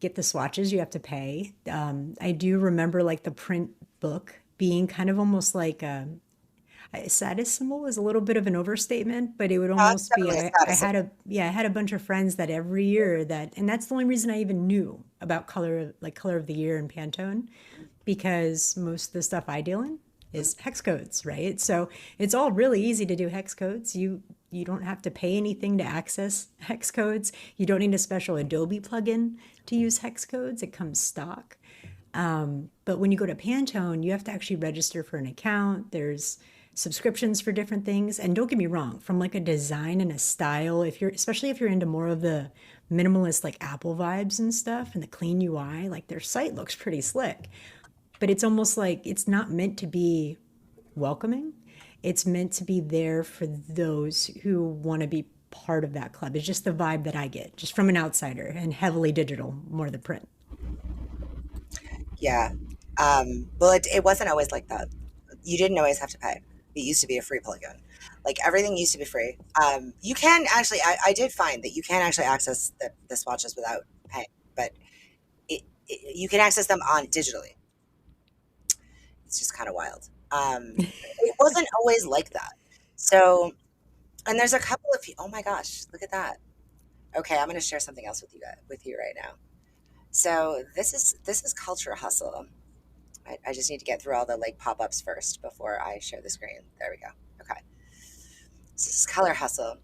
get the swatches, you have to pay. I do remember like the print book being kind of almost like Saddest symbol is a little bit of an overstatement, but it would It's almost be definitely a I status had symbol. a yeah, I had a bunch of friends that every year that and that's the only reason I even knew about color of the year in Pantone because most of the stuff I deal in Mhm. is hex codes, right? So it's all really easy to do hex codes. You don't have to pay anything to access hex codes. You don't need a special Adobe plugin to use hex codes. It comes stock. But when you go to Pantone, you have to actually register for an account. There's subscriptions for different things. And don't get me wrong, from like a design and a style, if you're especially if you're into more of the minimalist like Apple vibes and stuff and the clean UI, like their site looks pretty slick. But it's almost like it's not meant to be welcoming. It's meant to be there for those who want to be part of that club. It's just the vibe that I get, just from an outsider and heavily digital more than print. Yeah. Well, it wasn't always like that. You didn't always have to pay. It used to be a free plugin. Like everything used to be free. You can actually, I did find that you can actually access the swatches without paying, but you can access them on digitally. It's just kind of wild. It wasn't always like that. So, and there's a couple of, oh my gosh, look at that. Okay, I'm going to share something else with you guys, with you right now. So this is Culture Hustle. I just need to get through all the like pop-ups first before I share the screen. There we go. Okay. So this is Color Hustle.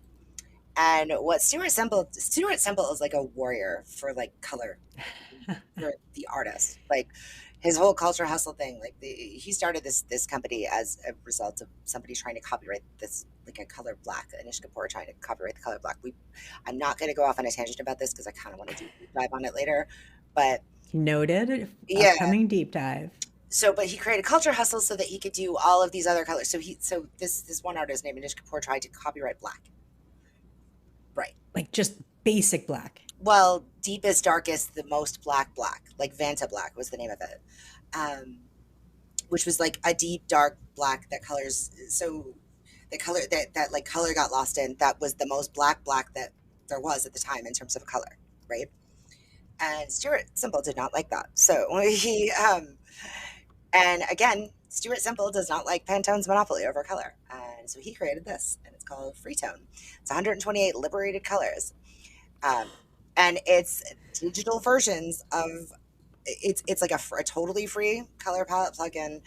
And what Stuart Semple is like a warrior for like color, for the artist. Like his whole Culture Hustle thing, like he started this company as a result of somebody trying to copyright this like a color black, Anish Kapoor trying to copyright the color black. I'm not going to go off on a tangent about this because I kind of want to do a deep dive on it later, but Noted. yeah. Upcoming deep dive. So, but he created Culture Hustle so that he could do all of these other colors. So this one artist named Anish Kapoor tried to copyright black, right? Like just basic black. Well, deepest, darkest, the most black, like Vanta Black was the name of it, um, which was like a deep, dark black that colors. So the color that like color got lost in, that was the most black that there was at the time in terms of color, right? And Stuart Simple did not like that, so and again, Stuart Simple does not like Pantone's monopoly over color, and so he created this, and it's called Freetone. It's 128 liberated colors, um, and it's digital versions of it's like a totally free color palette plugin.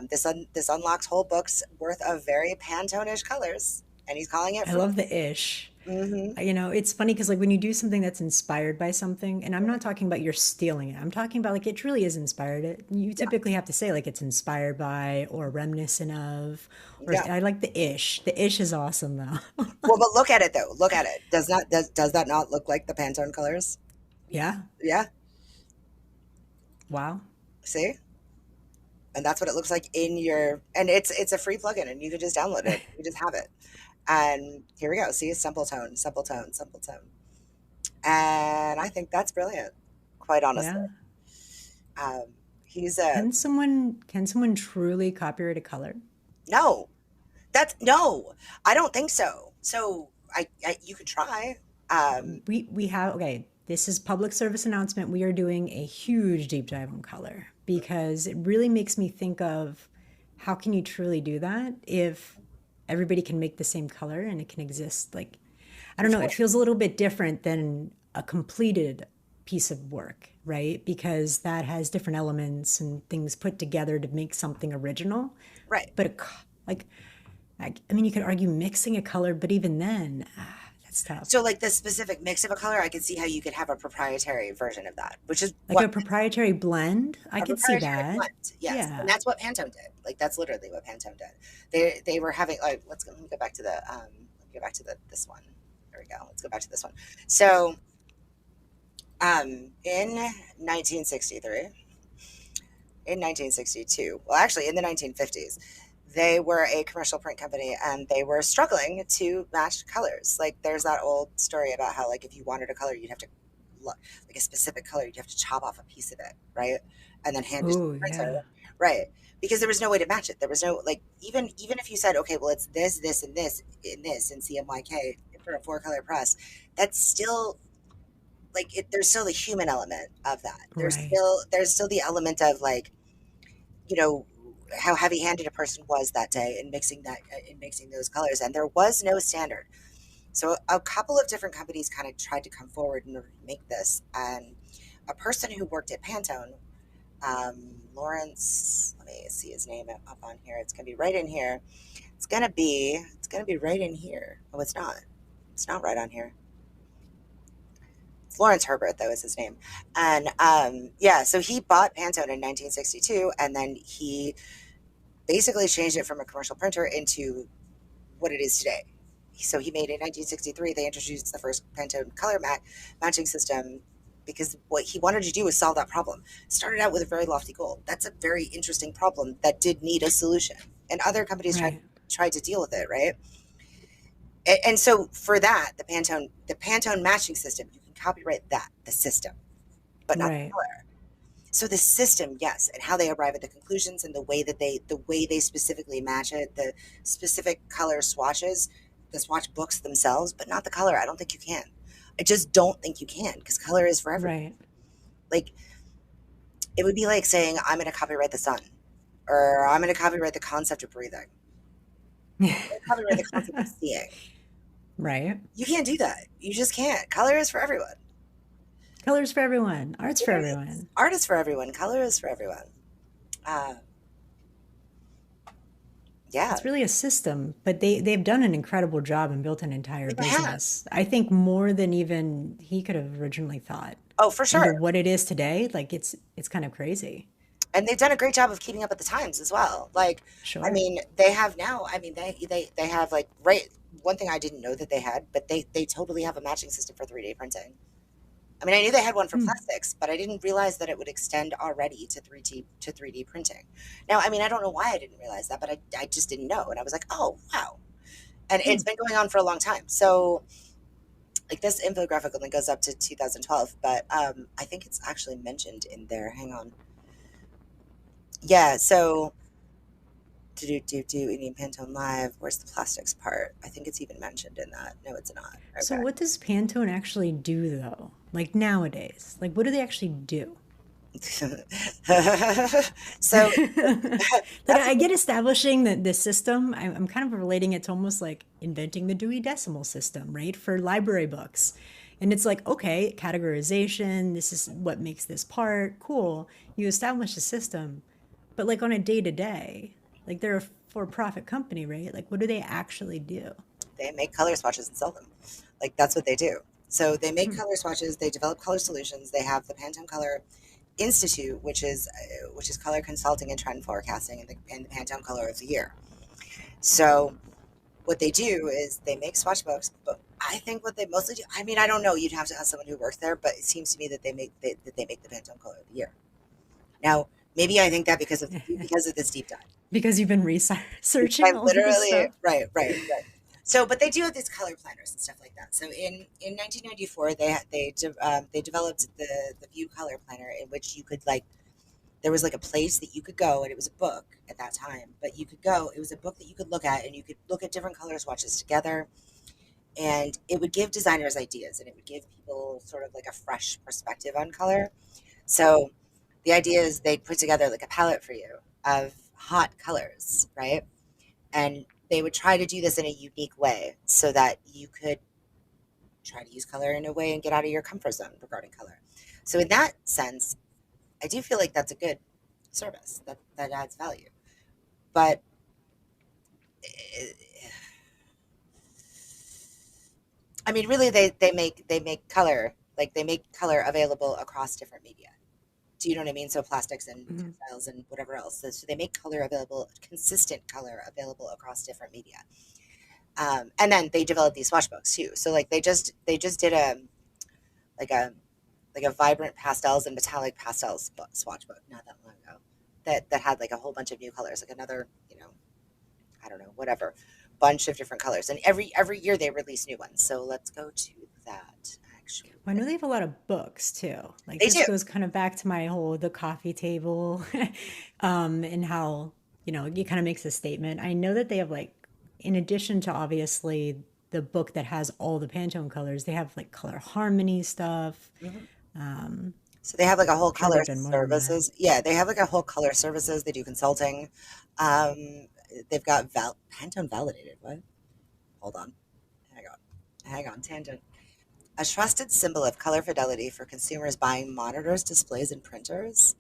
This unlocks whole books worth of very Pantone-ish colors, and he's calling it I free. love the ish. Hmm. You know, it's funny because like when you do something that's inspired by something, and I'm not talking about you're stealing it. I'm talking about like it truly is inspired. You Yeah, typically have to say like it's inspired by or reminiscent of, or yeah. I like the ish. The ish is awesome though. Well, but look at it though. Look at it. Does that not look like the Pantone colors? Yeah. Yeah. Wow. See? And that's what it looks like in your, and it's a free plugin and you can just download it, you just have it, and here we go. See, simple tone, and I think that's brilliant, quite honestly. Yeah. um he's a Can someone truly copyright a color? no, that's no, I don't think so. So I you could try. We have okay, this is public service announcement. We are doing a huge deep dive on color because it really makes me think of how can you truly do that if everybody can make the same color and it can exist like I don't know, it feels a little bit different than a completed piece of work, right? Because that has different elements and things put together to make something original. Right. But like I mean you could argue mixing a color, but even then that's tough. So like the specific mix of a color, I could see how you could have a proprietary version of that, which is Like what a proprietary blend, I a could see proprietary that. blend. Yes, and Yeah. that's what Pantone did. Like that's literally what Pantone did. They were having like let me go back to the let me go back to this one. There we go. Let's go back to this one. So in 1963, in 1962, well actually in the 1950s, they were a commercial print company and they were struggling to match colors. Like there's that old story about how like if you wanted a color you'd have to like a specific color, you'd have to chop off a piece of it, right? And then hand it to Oh, the printer, yeah. right? Because there was no way to match it. There was no like even if you said, okay, well it's this, and this, in this, in CMYK for a four color press, that's still like there's still the human element of that. Right. There's still the element of like, you know, how heavy-handed a person was that day in mixing those colors, and there was no standard. So a couple of different companies kind of tried to come forward in order to make this, and a person who worked at Pantone, Lawrence, let me see his name up on here. It's gonna be right in here. It's gonna be right in here. Oh, it's not. It's not right on here. It's Lawrence Herbert, though, is his name. And yeah, so he bought Pantone in 1962, and then he basically changed it from a commercial printer into what it is today. So he made in 1963, they introduced the first Pantone color matching system because what he wanted to do was solve that problem. Started out with a very lofty goal. That's a very interesting problem that did need a solution. And other companies Right. tried to deal with it, right? And so for that, the Pantone matching system, you can copyright that, the system, but not the Right. color. So the system, yes, and how they arrive at the conclusions and the way they specifically match it, the specific color swatches, the swatch books themselves, but not the color. I don't think you can. I just don't think you can because color is for everyone. Right. Like it would be like saying I'm going to copyright the sun, or I'm going to copyright the concept of breathing, copyright the concept of seeing. Right. You can't do that. You just can't. Color is for everyone. Colors for everyone. Art's It for is. everyone. Art is for everyone. Color is for everyone. Uh, yeah, It's really a system, but they've done an incredible job and built an entire they have. business. I think more than even he could have originally thought. Oh, for And to sure. what it is today, like it's kind of crazy. And they've done a great job of keeping up with the times as well. Like, I Sure. mean, they have now. I mean, they have like right. One thing I didn't know that they had, but they totally have a matching system for 3D printing. I mean, I knew they had one for Hmm. plastics, but I didn't realize that it would extend already to 3D printing. Now, I mean, I don't know why I didn't realize that, but I just didn't know, and I was like, oh wow. And Hmm. it's been going on for a long time. So, like this infographic only goes up to 2012, but I think it's actually mentioned in there. Hang on. Yeah. So Indian Pantone Live. Where's the plastics part? I think it's even mentioned in that. No, it's not. So Okay. what does Pantone actually do though? Like nowadays? Like what do they actually do? So Like that's a I good. get establishing the system. I'm kind of relating it to almost like inventing the Dewey Decimal System, right? For library books. And it's like, okay, categorization, this is what makes this part, cool. You establish a system, but like on a day to day, like they're a for-profit company, right? Like what do they actually do? They make color swatches and sell them. Like that's what they do. So they make Hmm. color swatches. They develop color solutions. They have the Pantone Color Institute, which is color consulting and trend forecasting, and the Pantone Color of the Year. So what they do is they make swatch books, but I think what they mostly do. I mean, I don't know. You'd have to ask someone who works there, but it seems to me that they make the Pantone Color of the Year. Now, maybe I think that because of this deep dive. Because you've been Because researching I all of this literally, stuff. right. So, but they do have these color planners and stuff like that. So, in 1994, they developed the View Color Planner, in which you could like there was like a place that you could go, and it was a book at that time. But you could go. It was a book that you could look at, and you could look at different color swatches together, and it would give designers ideas, and it would give people sort of like a fresh perspective on color. So, the idea is they'd put together like a palette for you of hot colors, right? And they would try to do this in a unique way so that you could try to use color in a way and get out of your comfort zone regarding color. So in that sense, I do feel like that's a good service that adds value. But I mean, really, they make color like they make color available across different media. Do you know what I mean? So plastics and Mhm. textiles and whatever else. So they make color available, consistent color available across different media. And then they develop these swatch books too. So like they just did like a like a vibrant pastels and metallic pastels swatch book not that long ago that had like a whole bunch of new colors, like another, I don't know, whatever, bunch of different colors. And every year they release new ones. So let's go to that actually. Well, I know they have a lot of books too. Like They this do. goes kind of back to my whole the coffee table, and how it kind of makes a statement. I know that they have like, in addition to obviously the book that has all the Pantone colors, they have like color harmony stuff. Mhm. So they have like a whole Sure, color they've been more than that. services. Yeah, they have like a whole color services. They do consulting. Um, they've got Pantone validated. What? Hold on. Hang on. Hang on. Tangent. A trusted symbol of color fidelity for consumers buying monitors, displays, and printers.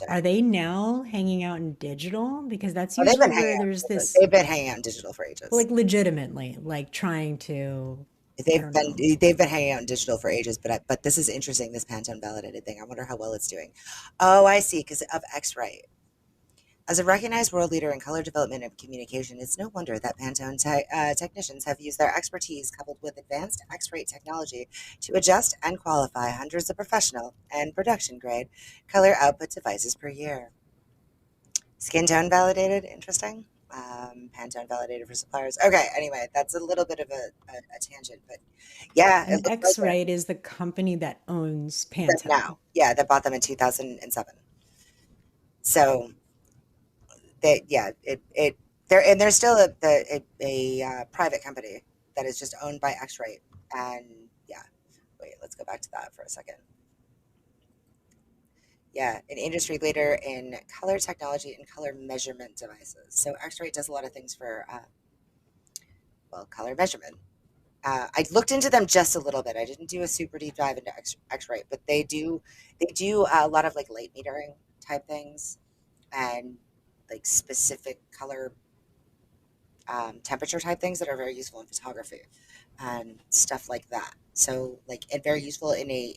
Are Interesting. they now hanging out in digital? Because that's Oh, they've usually been hanging where out. there's this, They've been hanging out in digital for ages. like legitimately, like trying to, I They've don't been know. they've been hanging out in digital for ages, but this is interesting. This Pantone validated thing. I wonder how well it's doing. Oh, I see. Because of X-ray. As a recognized world leader in color development and communication, it's no wonder that Pantone technicians have used their expertise coupled with advanced X-ray technology to adjust and qualify hundreds of professional and production grade color output devices per year. Skin tone validated, interesting. Pantone validated for suppliers. Okay, anyway, that's a little bit of a tangent, but yeah, it And looks like it. X-Rite is the company that owns Them now. Pantone. Yeah, that bought them in 2007. So they, yeah, they're still a private company that is just owned by X-Rite. And yeah, wait, let's go back to that for a second. Yeah, an industry leader in color technology and color measurement devices. So X-Rite does a lot of things for well, color measurement. I looked into them just a little bit. I didn't do a super deep dive into X-Rite, but they do a lot of like light metering type things and like specific color temperature type things that are very useful in photography and stuff like that. So like and very useful in a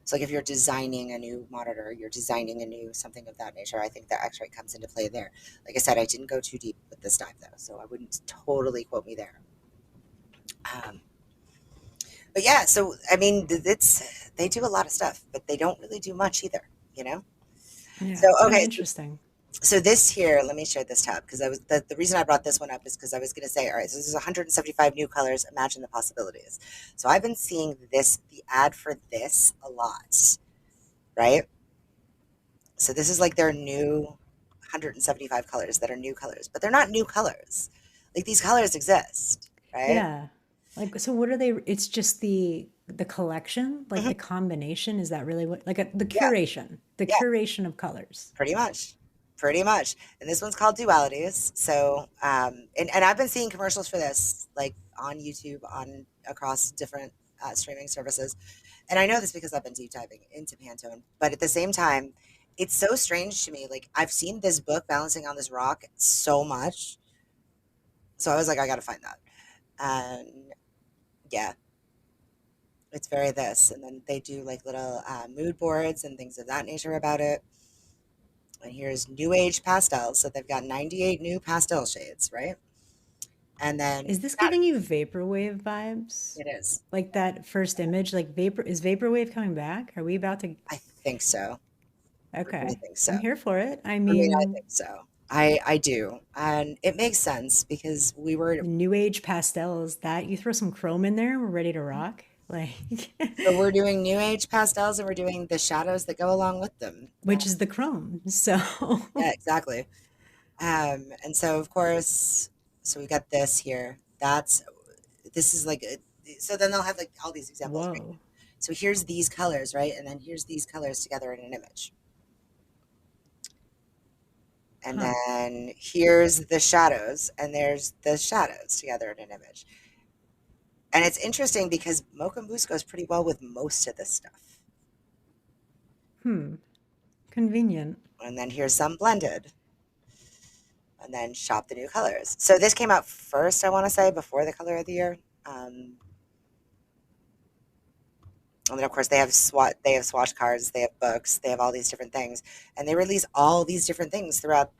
so like if you're designing a new monitor, you're designing a new something of that nature. I think that X-ray comes into play there. Like I said, I didn't go too deep with this dive though, so I wouldn't totally quote me there. Um, but yeah, so I mean, it's they do a lot of stuff, but they don't really do much either. You know. So Yeah. Oh, okay, interesting. so this here, let me share this tab because I was the reason I brought this one up is because I was going to say, all right, so this is 175 new colors. Imagine the possibilities. So I've been seeing the ad for this a lot, right? So this is like their new 175 colors that are new colors, but they're not new colors. Like these colors exist, right? Yeah. Like, so what are they? It's just the collection, like Hmm. the combination. Is that really what, like Yeah, the yeah, curation of colors? pretty much. Pretty much. And this one's called Dualities. So, and I've been seeing commercials for this, like on YouTube, on across different streaming services. And I know this because I've been deep diving into Pantone. But at the same time, it's so strange to me. Like, I've seen this book, Balancing on This Rock, so much. So I was like, I got to find that. And yeah, it's very this. And then they do like little mood boards and things of that nature about it. And here's New Age pastels. So they've got 98 new pastel shades, right? And then Is this giving you vaporwave vibes? it is. Like that first image, like is vaporwave coming back? Are we about to? I think so. I really Okay, think so. I'm here for it. I I mean, I mean, think so. I do. And it makes sense because we were the new age pastels that you throw some chrome in there, we're ready to rock. Like, so we're doing new age pastels and we're doing the shadows that go along with them. which is the chrome. So, Yeah, exactly. And so of course, so we got this here. This is like so then they'll have like all these examples, right? whoa. So here's these colors, right? And then here's these colors together in an image. And Huh. then here's the shadows, and there's the shadows together in an image. And it's interesting because Mocha Mousse goes pretty well with most of this stuff. Hmm. Convenient. And then here's some blended, and then shop the new colors. So this came out first, I want to say, before the color of the year. Um, and then of course they have swatch cards, they have books, they have all these different things, and they release all these different things throughout.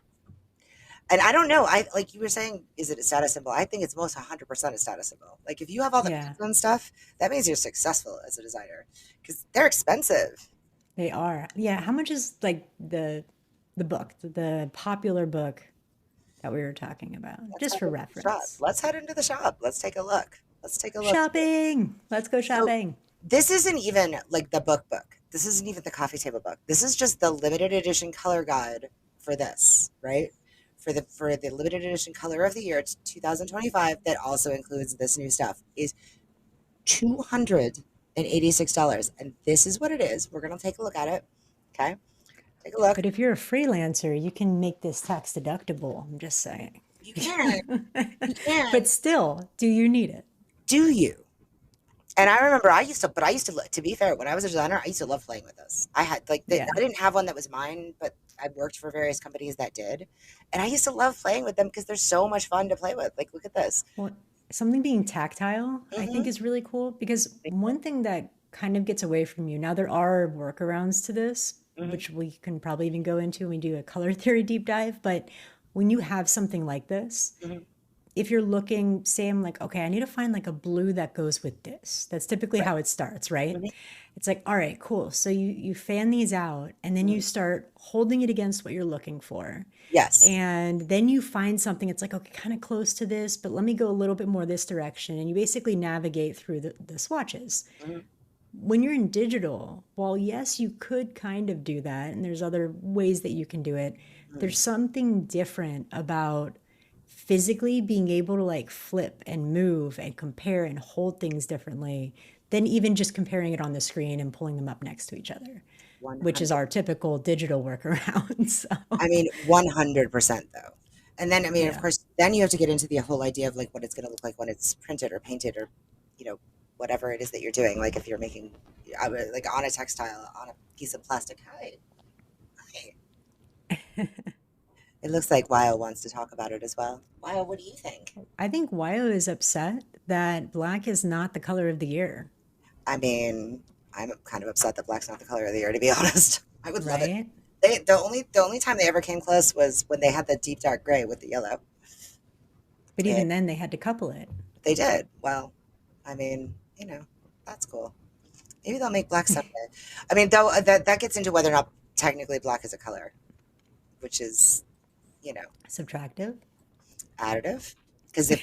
And I don't know, I like you were saying, is it a status symbol? I think it's most 100% a status symbol. Like if you have all the Yeah, Pantone stuff, that means you're successful as a designer because they're expensive. they are. Yeah. How much is like the book, the popular book that we were talking about, Let's just head for into the shop. reference? Let's head into the shop. Let's take a look. Let's take a look. Shopping. Let's go So shopping. this isn't even like the book. This isn't even the coffee table book. This is just the limited edition color guide for this, right? For the limited edition color of the year 2025 that also includes this new stuff is $200. and $86. And this is what it is. We're going to take a look at it. Okay. Take a look. But if you're a freelancer, you can make this tax deductible. I'm just saying. You can. You can. But still, do you need it? Do you? And I remember I used to be fair, when I was a designer, I used to love playing with this. I had Yeah. I didn't have one that was mine, but I worked for various companies that did. And I used to love playing with them because they're so much fun to play with. Like, look at this. Well, something being tactile, I think Hmm. is really cool because one thing that kind of gets away from you, now there are workarounds to this, Hmm. which we can probably even go into when we do a color theory deep dive. But when you have something like this, Hmm. if you're looking, say I'm like, okay, I need to find like a blue that goes with this. That's typically Right. how it starts, right? Hmm. It's like, all right, cool. So you fan these out and then you Hmm. start holding it against what you're looking for. Yes. And then you find something, it's like, okay, kind of close to this, but let me go a little bit more this direction. And you basically navigate through the swatches. Hmm. When you're in digital, while yes, you could kind of do that, and there's other ways that you can do it, Hmm. there's something different about physically being able to like flip and move and compare and hold things differently than even just comparing it on the screen and pulling them up next to each other, which is 100. our typical digital workaround. So, I mean, 100% though. And then, I mean, of yeah. course, then you have to get into the whole idea of like what it's going to look like when it's printed or painted or, you know, whatever it is that you're doing. Like if you're making, like on a textile, on a piece of plastic. Hi. Hi. It looks like Weil wants to talk about it as well. Weil, what do you think? I think Wyo is upset that black is not the color of the year, I mean, I'm kind of upset that black's not the color of the year, to be honest. I would love it. right? The only time they ever came close was when they had the deep dark gray with the yellow. But And even then, they had to couple it. they did. Well, I mean, that's cool. Maybe they'll make black someday. I mean, though that gets into whether or not technically black is a color, which is, you know, Subtractive. additive. Because if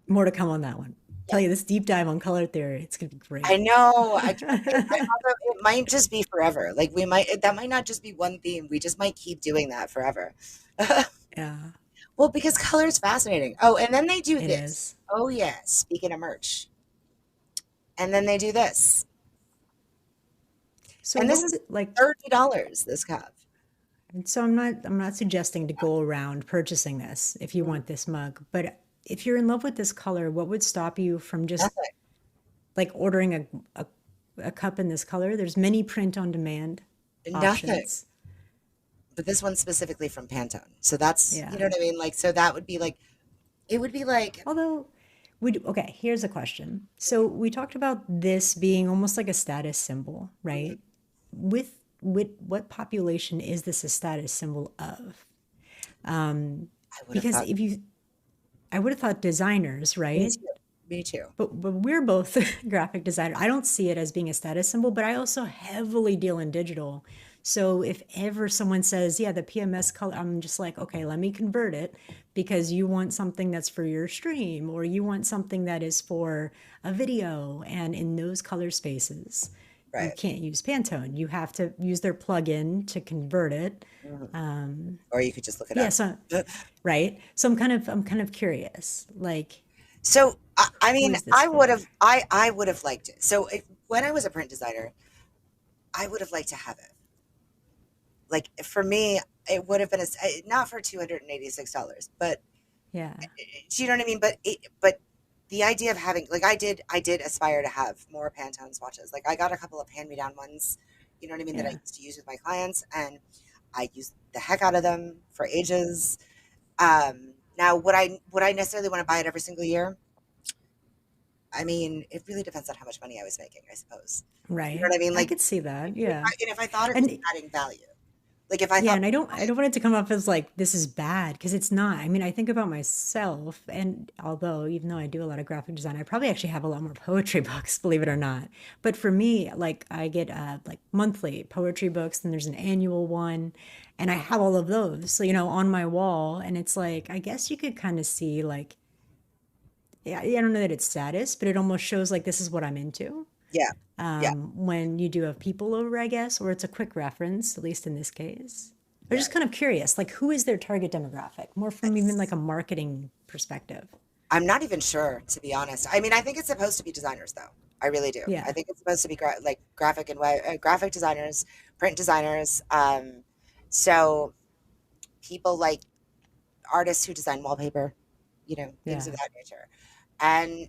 More to come on that one. Tell you this deep dive on color theory, it's gonna be I great. know, I can't wait. Although it might just be forever. Like that might not just be one theme. We just might keep doing that forever. Yeah, Well, because color is fascinating. Oh, and then they do it this. is. Oh yeah, speaking of merch, and then they do this, So and this what is would like $30. This cup. so I'm not suggesting to go around purchasing this if you Mm, want this mug, but if you're in love with this color, what would stop you from just nothing. like ordering a, a cup in this color? There's many print on demand Nothing. options. But this one's specifically from Pantone. So that's, you Yeah. know what I mean? Like, so that would be like, it would be like, Although okay, here's a question. So we talked about this being almost like a status symbol, mhm, right? With what population is this a status symbol of? I would have Because thought, if you, I would have thought designers, me right? too. Me too. But we're both graphic designers. I don't see it as being a status symbol, but I also heavily deal in digital. So if ever someone says, yeah, the PMS color, I'm just like, okay, let me convert it because you want something that's for your stream or you want something that is for a video. And in those color spaces, you Right. can't use Pantone. You have to use their plugin to convert it. Mhm. Or you could just look it Yeah, up. so right. So I'm kind of curious. Like, So, I who mean, is this for? I would have liked it. So when I was a print designer, I would have liked to have it. Like for me, it would have been not for $286, but Yeah, do you know what I mean? But the idea of having like I did aspire to have more Pantone swatches. Like I got a couple of hand me down ones, you know what I mean, that I yeah. used to use with my clients, and I used the heck out of them for ages. Now would I necessarily want to buy it every single year? I mean, it really depends on how much money I was making, I suppose. You know Right. what I mean? I Like could see that. if Yeah. if I thought it was And adding value, like if I yeah, thought, and I don't want it to come up as like this is bad because it's not. I mean, I think about myself and although even though I do a lot of graphic design, I probably actually have a lot more poetry books, believe it or not. But for me, like I get like monthly poetry books and there's an annual one and I have all of those, so, on my wall and it's like I guess you could kind of see like yeah, I don't know that it's status, but it almost shows like this is what I'm into. yeah, yeah, When you do have people over, I guess, or it's a quick reference, at least in this case. I'm yeah. just kind of curious, like who is their target demographic? More from even like It's a marketing perspective. I'm not even sure, to be honest. I mean, I think it's supposed to be designers, though. I really do. I Yeah, think it's supposed to be like graphic designers, print designers. So people like artists who design wallpaper, things of yeah, that nature. And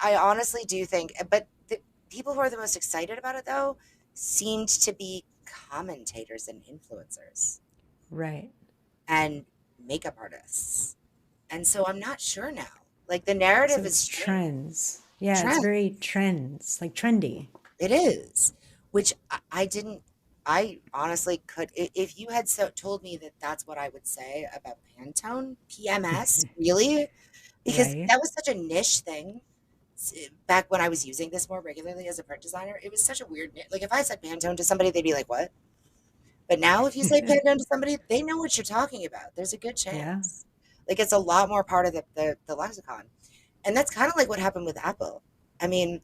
I honestly do think, but the people who are the most excited about it, though, seemed to be commentators and influencers right. and makeup artists. And so I'm not sure now. Like the So narrative is it's strange. trends. Yeah, it's Trend. very trends, like trendy. It is, which I didn't. I honestly could, if you had told me that that's what I would say about Pantone, PMS, really, because Right? that was such a niche thing back when I was using this more regularly as a print designer. It was such a weird, like if I said Pantone to somebody, they'd be like, "What?" But now, if you say Pantone to somebody, they know what you're talking about. There's a good Yeah, chance. Like it's a lot more part of the lexicon, and that's kind of like what happened with Apple. I mean,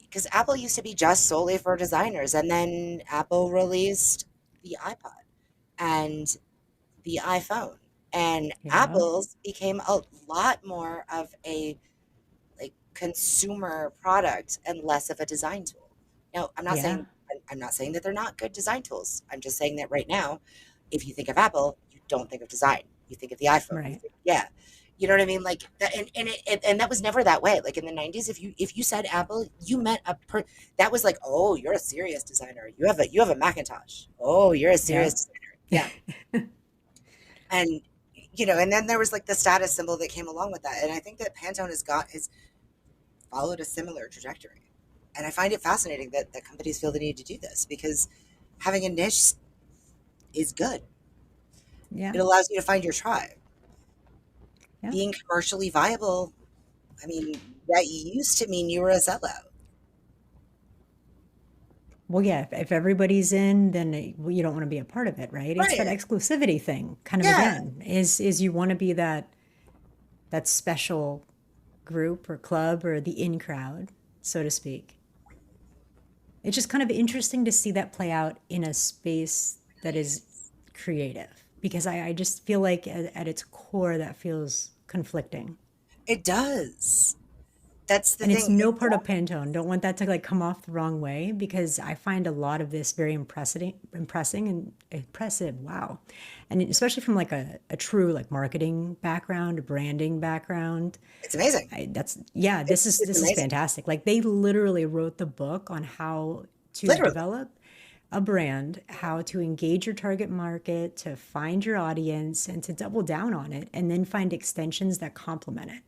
because Apple used to be just solely for designers, and then Apple released the iPod and the iPhone, and yeah, Apple's became a lot more of a like consumer product and less of a design tool. Now, yeah, I'm not saying that they're not good design tools. I'm just saying that right now, if you think of Apple, you don't think of design. You think of the iPhone. right. Yeah. You know what I mean? Like that, and that was never that way. Like in the '90s, if you said Apple, you meant that was like, oh, you're a serious designer. You have a Macintosh. Oh, you're a serious Yeah. designer. Yeah, and and then there was like the status symbol that came along with that. And I think that Pantone has followed a similar trajectory. And I find it fascinating that companies feel the need to do this because having a niche is good. Yeah. It allows you to find your tribe. Yeah. Being commercially viable, I mean, that used to mean you were a sellout. Well, yeah, if everybody's in, then well, you don't want to be a part of it, right? It's that Right. exclusivity thing, kind of Yeah. again, is you want to be that special group or club or the in crowd, so to speak. It's just kind of interesting to see that play out in a space that is creative because I just feel like at its core that feels conflicting. It does. That's the And it's thing. no part of Pantone. Don't want that to like come off the wrong way because I find a lot of this very impressing and impressive. Wow. And especially from like a true like marketing background, a branding background. It's amazing. That's yeah, this is It's this is amazing. fantastic. Like they literally wrote the book on how to Literally. develop a brand, how to engage your target market, to find your audience, and to double down on it, and then find extensions that complement it.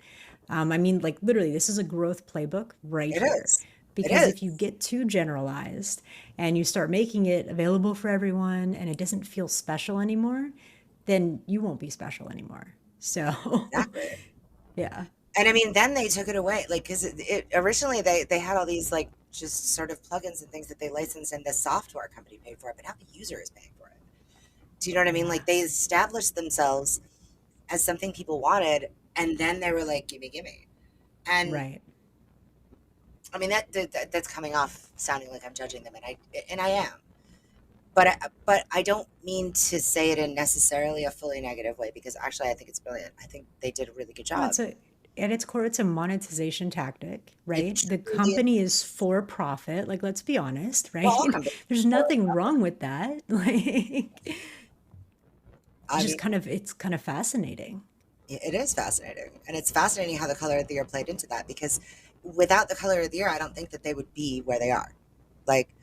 I mean, like literally, this is a growth playbook right It here. is. It Because if you is. get too generalized and you start making it available for everyone and it doesn't feel special anymore, then you won't be special anymore. So, Exactly. yeah, And I mean, then they took it away, like because originally they had all these like just sort of plugins and things that they licensed, and the software company paid for it, but now the user is paying for it. Do you know what I mean? yeah, Like they established themselves as something people wanted, and then they were like, "Gimme, gimme." And right. I mean that's coming off sounding like I'm judging them, and I am, but I don't mean to say it in necessarily a fully negative way because actually I think it's brilliant. I think they did a really good No, job. at its core, it's a monetization tactic, It right? The truly company is. is for profit. Like, let's be honest, Well, all right? companies. There's nothing wrong with that. Like, I mean, it's kind of fascinating. it is fascinating, and it's fascinating how the color of the year played into that because without the color of the year, I don't think that they would be where they are. Like,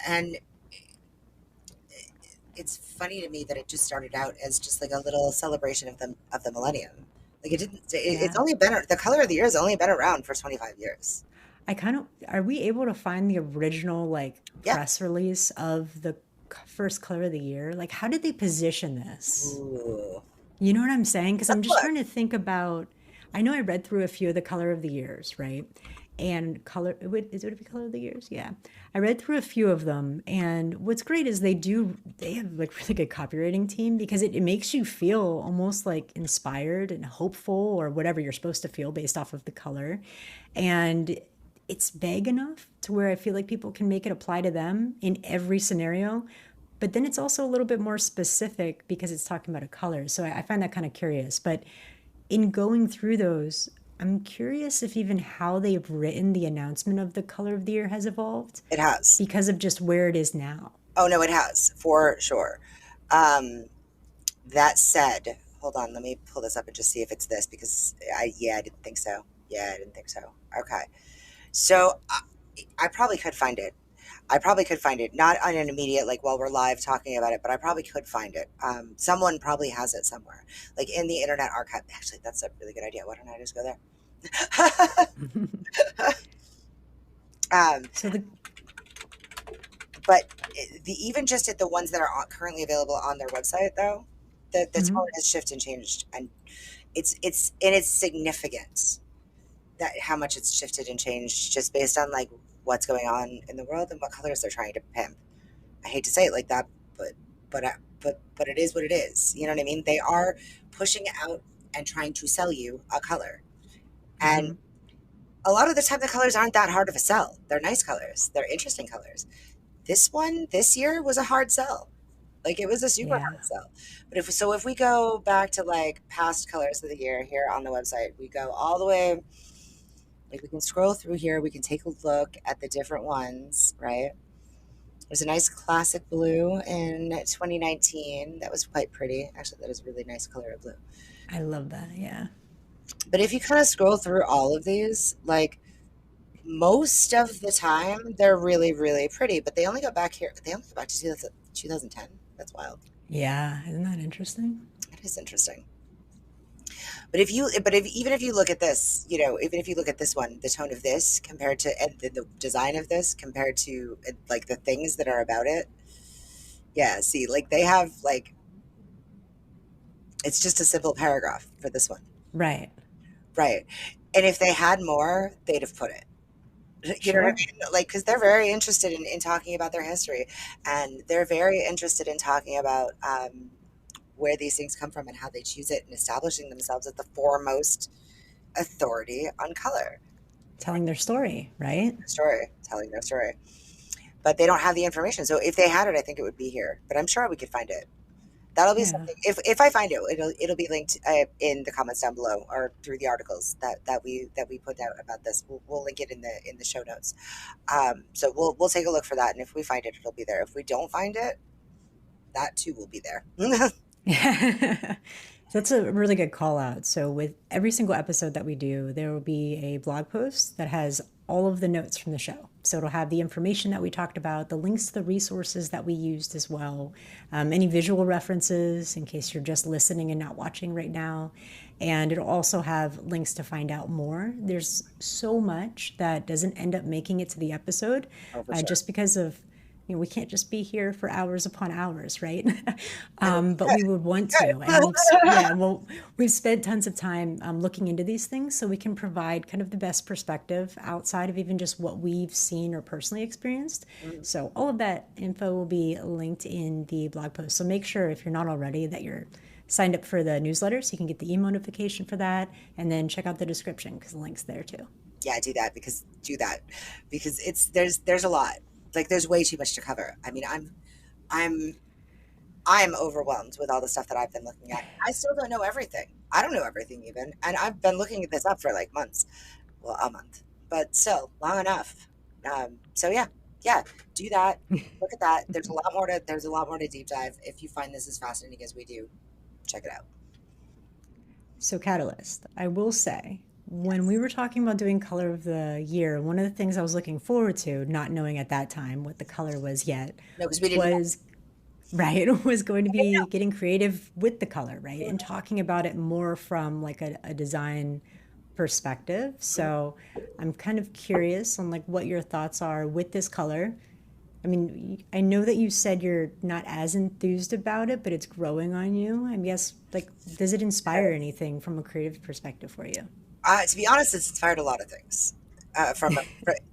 and it's funny to me that it just started out as just like a little celebration of the millennium. Like it didn't. It's Yeah. only been the color of the year has only been around for 25 years. I kind of, are we able to find the original like Yeah. press release of the first color of the year? Like, how did they position this? Ooh. You know what I'm saying? Because I'm Let's just look. trying to think about. I know I read through a few of the color of the years, right? And color, is it a color of the years? Yeah. I read through a few of them. And what's great is they have like really good copywriting team because it makes you feel almost like inspired and hopeful or whatever you're supposed to feel based off of the color. And it's vague enough to where I feel like people can make it apply to them in every scenario, but then it's also a little bit more specific because it's talking about a color. So I find that kind of curious. But in going through those, I'm curious if even how they've written the announcement of the color of the year has evolved It has. because of just where it is now. Oh no, it has for sure. Um, that said, hold on, let me pull this up and just see if it's this because I didn't think so. Yeah, I didn't think so. Okay, so I probably could find it. I probably could find it, not on an immediate, like while we're live talking about it, but I probably could find it. Someone probably has it somewhere, like in the Internet Archive. Actually, that's a really good idea. Why don't I just go there? um, So the but even just at the ones that are currently available on their website, though, the tone mhm, has shifted and changed, and it's significant that how much it's shifted and changed just based on like what's going on in the world and what colors they're trying to pimp. I hate to say it like that, but but it is what it is. You know what I mean? They are pushing out and trying to sell you a color, and mhm, a lot of the time the colors aren't that hard of a sell. They're nice colors. They're interesting colors. This one this year was a hard sell. Like it was a super yeah, hard sell. But if we go back to like past colors of the year here on the website, we go all the way, like we can scroll through here, we can take a look at the different ones, right? There's a nice classic blue in 2019. That was quite pretty. Actually, that is a really nice color of blue. I love that. Yeah. But if you kind of scroll through all of these, like most of the time, they're really, really pretty. But they only go back here. They only go back to 2010. That's wild. Yeah, isn't that interesting? That is interesting. But even if you look at this, even if you look at this one, the tone of this compared to and the design of this compared to like the things that are about it, yeah. See, like they have like it's just a simple paragraph for this one, Right. right? And if they had more, they'd have put it. You know what Sure. I mean? Like, because they're very interested in talking about their history, and they're very interested in talking about where these things come from and how they choose it, and establishing themselves as the foremost authority on color. Telling their story, right? Story, telling their story. But they don't have the information. So if they had it, I think it would be here. But I'm sure we could find it. That'll be Yeah. something. If I find it, it'll be linked in the comments down below or through the articles that we put out about this. We'll link it in the show notes. So we'll take a look for that, and if we find it, it'll be there. If we don't find it, that too will be there. Yeah. That's a really good call out. So, with every single episode that we do, there will be a blog post that has all of the notes from the show. So, it'll have the information that we talked about, the links to the resources that we used as well, any visual references in case you're just listening and not watching right now. And it'll also have links to find out more. There's so much that doesn't end up making it to the episode Oh, for sure. just because of we can't just be here for hours upon hours, right? And we But we would want to, and could. yeah, well, we've spent tons of time looking into these things, so we can provide kind of the best perspective outside of even just what we've seen or personally experienced. So all of that info will be linked in the blog post. So make sure if you're not already that you're signed up for the newsletter, so you can get the email notification for that, and then check out the description because the link's there too. Yeah, do that because there's a lot. Like there's way too much to cover. I mean, I'm I'm overwhelmed with all the stuff that I've been looking at. I still don't know everything. I don't know everything even, and I've been looking at this up for like months. Well, a month, but still long enough. So yeah, yeah, do that. Look at that. There's a lot more to deep dive. If you find this as fascinating as we do, check it out. So, Catalyst, I will say, when we Yes. were talking about doing color of the year, one of the things I was looking forward to, not knowing at that time what the color was yet, No, because we didn't know. was right, was going to We didn't be getting creative with the color, right? And know. talking about it more from like a design perspective. Mhm. So I'm kind of curious on like what your thoughts are with this color. I mean, I know that you said you're not as enthused about it, but it's growing on you. I guess, like, does it inspire anything from a creative perspective for you? To be honest, it's inspired a lot of things.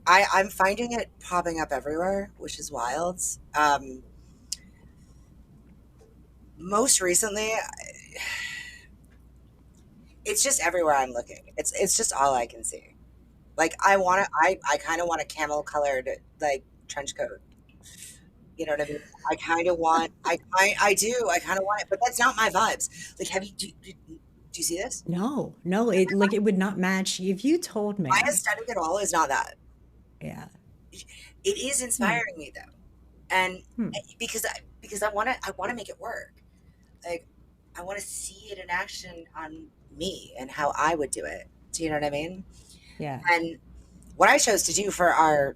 I'm finding it popping up everywhere, which is wild. Most recently, it's just everywhere I'm looking. It's just all I can see. Like I kind of want a camel colored like trench coat. You know what I mean? I kind of want I do I kind of want it, but that's not my vibes. Like have you do, Do you see this? No, no, it like it would not match if you told My me. aesthetic at all is not that. Yeah. It is Hmm. inspiring me though, and Hmm. because I want to make it work. Like I want to see it in action on me and how I would do it. Do you know what I mean? Yeah. And what I chose to do for our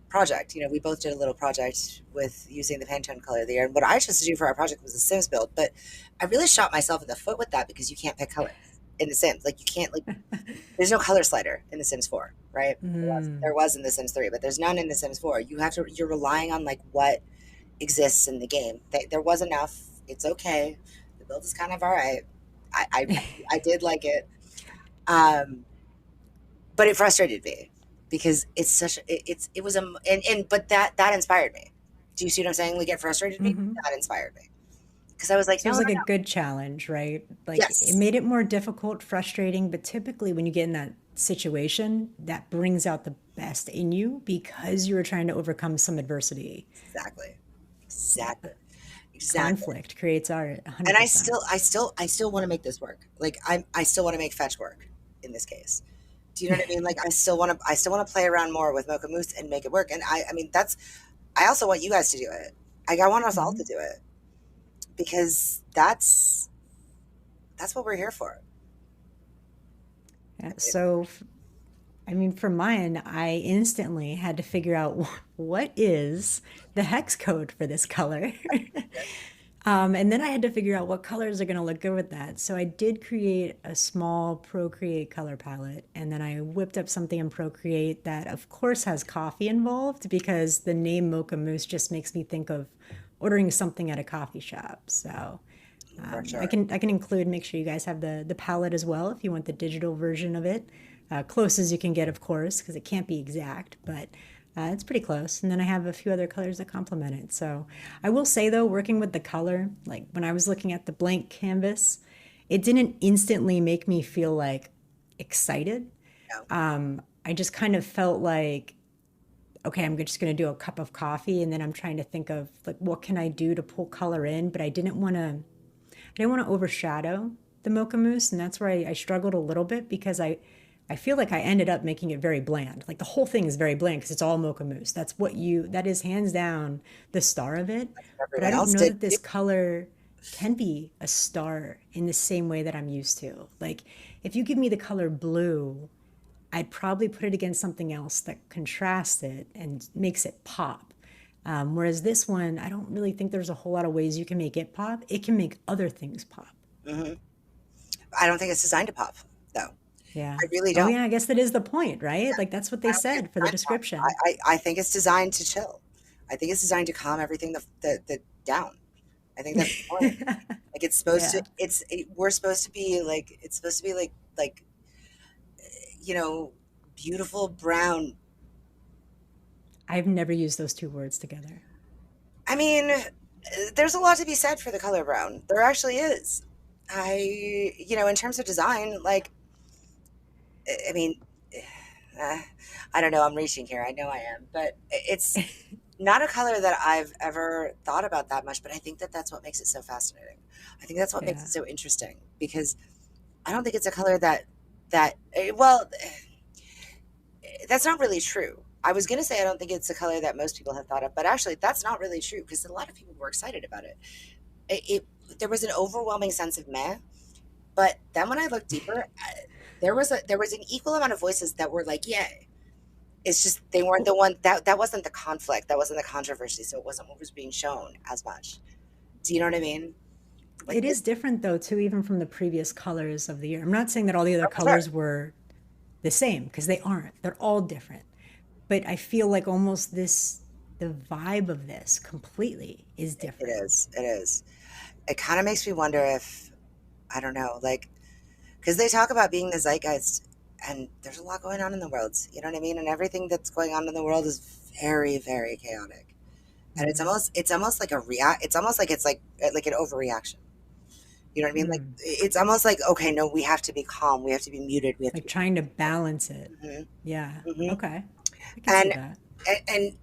project, we both did a little project with using the Pantone color of the year. And what I chose to do for our project was a Sims build, but I really shot myself in the foot with that because you can't pick colors in the Sims. Like you can't like there's no color slider in the Sims 4, right? Mm. There was in the Sims 3, but there's none in the Sims 4. You're relying on like what exists in the game. There was enough. It's okay. The build is kind of all right. I I, I did like it. Um, but it frustrated me because it's such it was a but that inspired me. Do you see what I'm saying? Like it frustrated me. Hmm. That inspired me because I was like, So it no, was no, like a no. good challenge, right? Like it Yes, made it more difficult, frustrating, but typically when you get in that situation, that brings out the best in you because you were trying to overcome some adversity. exactly, Yeah. exactly, exactly. Conflict creates art, And 100%. I still want to make this work. Like I still want to make fetch work in this case. Do you know what I mean? Like I still want to play around more with Mocha Mousse and make it work. And I mean I also want you guys to do it. Like I want us all to Hmm. do it because that's what we're here for. Yeah. I mean, So, I mean, for mine, I instantly had to figure out what is the hex code for this color. And then I had to figure out what colors are going to look good with that. So I did create a small Procreate color palette, and then I whipped up something in Procreate that, of course, has coffee involved because the name Mocha Mousse just makes me think of ordering something at a coffee shop. So for I sure. can include, make sure you guys have the palette as well if you want the digital version of it. Close as you can get, of course, because it can't be exact, but it's pretty close. And then I have a few other colors that complement it. So I will say though, working with the color, like when I was looking at the blank canvas, it didn't instantly make me feel like excited. No. I just kind of felt like, okay, I'm just going to do a cup of coffee, and then I'm trying to think of like what can I do to pull color in, but I didn't want to overshadow the Mocha Mousse, and that's where I struggled a little bit because I feel like I ended up making it very bland. Like the whole thing is very bland because it's all Mocha Mousse. That is hands down the star of it. But I Everyone don't else know did that too. this color can be a star in the same way that I'm used to. Like if you give me the color blue, I'd probably put it against something else that contrasts it and makes it pop. Whereas this one, I don't really think there's a whole lot of ways you can make it pop. It can make other things pop. Hmm. I don't think it's designed to pop, though. Yeah. I really Oh, don't. yeah. I guess that is the point, right? Like that's what I they don't think it's said for the designed to pop. description. I think it's designed to chill. I think it's designed to calm everything the down. I think that's the point. Like it's supposed to. Yeah. We're supposed to be like. It's supposed to be like you know, beautiful brown. I've never used those two words together. I mean, there's a lot to be said for the color brown. There actually is. In terms of design, like, I mean, uh, I don't know. I'm reaching here. I know I am, but it's not a color that I've ever thought about that much. But I think that that's what makes it so fascinating. I think that's what makes Yeah. it so interesting because I don't think it's a color well, that's not really true. I was going to say I don't think it's a color that most people have thought of, but actually that's not really true because a lot of people were excited about it. There was an overwhelming sense of meh, but then when I looked deeper, there was an equal amount of voices that were like, "Yay!" It's just they weren't the one that wasn't the conflict, that wasn't the controversy, so it wasn't what was being shown as much. Do you know what I mean? Like It is different though, too, even from the previous colors of the year. I'm not saying that all the other oh, for sure, colors were the same because they aren't. They're all different. But I feel like almost the vibe of this completely is it different. is. It is. It kind of makes me wonder if I don't know, like because they talk about being the zeitgeist, and there's a lot going on in the world. You know what I mean? And everything that's going on in the world is very, very chaotic. And Mm. it's almost like a react. It's almost like an overreaction. You know what I mean? Like Mm. it's almost like okay, no, we have to be calm. We have to be muted. We have to Like be. trying to balance it. Hmm. Yeah. Hmm. Okay. I can see And that. and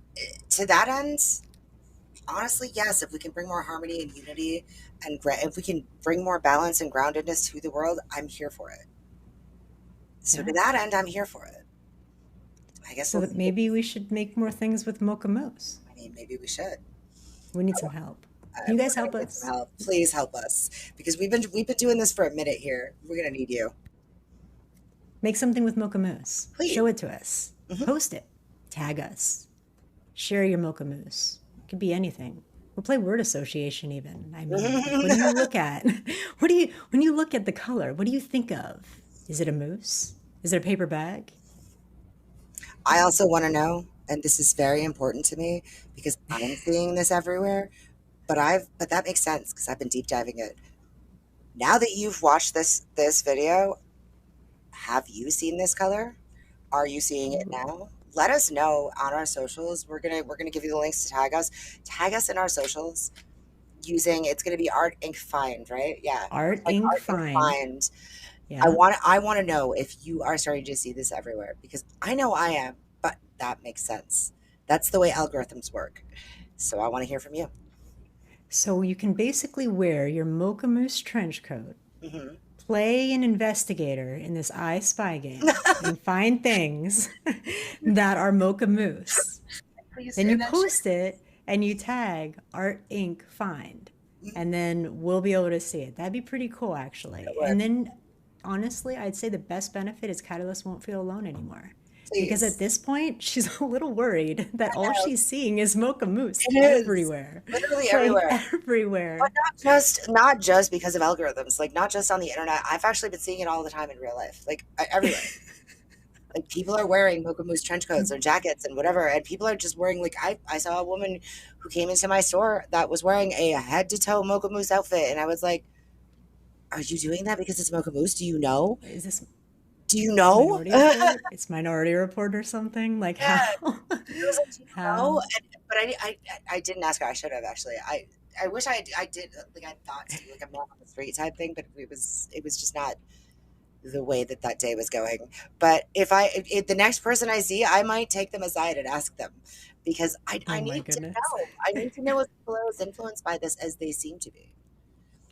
to that end, honestly, yes, if we can bring more harmony and unity and if we can bring more balance and groundedness to the world, I'm here for it. So to Yeah. that end, I'm here for it. I guess So we'll that see. maybe we should make more things with Mocha Mousse. I mean, maybe we should. We need some help. Can you guys We're gonna help need some us? help. Please help us because we've been doing this for a minute here. We're gonna need you. Make something with Mocha Mousse. Please. Show it to us. Hmm. Post it. Tag us. Share your Mocha Mousse. It could be anything. We'll play word association even. I mean, like what do you look at? When you look at the color, what do you think of? Is it a mousse? Is it a paper bag? I also want to know, and this is very important to me because I'm seeing this everywhere. But that makes sense because I've been deep diving it. Now that you've watched this video, have you seen this color? Are you seeing it now? Let us know on our socials. We're gonna give you the links to tag us. Tag us in our socials using it's gonna be ArtInqFind, right? Yeah. Art Like Ink Find. ArtInqFind. Yeah. I want to know if you are starting to see this everywhere because I know I am, but that makes sense. That's the way algorithms work. So I want to hear from you. So you can basically wear your Mocha Mousse trench coat, Hmm. play an investigator in this I Spy game, and find things that are Mocha Mousse. Please Then share you that shit. post it and you tag Art Inc. Find, and then we'll be able to see it. That'd be pretty cool, It actually. would. And then, honestly, I'd say the best benefit is Catalyst won't feel alone anymore. Because at Please. this point, she's a little worried that I all know. she's seeing is Mocha Mousse It is. everywhere. Literally Like, everywhere. But everywhere. not just because of algorithms, like not just on the internet. I've actually been seeing it all the time in real life, like everywhere. Like people are wearing Mocha Mousse trench coats or jackets and whatever, and people are just wearing like I saw a woman who came into my store that was wearing a head to toe Mocha Mousse outfit, and I was like, "Are you doing that because it's Mocha Mousse? Do you know? Is this Do you know?" Minority Report? It's Minority Report or something? Like, Yeah. how? I was like, "Do you know?" How? But I didn't ask her. I should have actually. I wish I did. Like I thought to do like a man on the street type thing, but it was just not the way that day was going. But if the next person I see, I might take them aside and ask them because I Oh my need to goodness. know. I need to know if people are as influenced by this as they seem to be.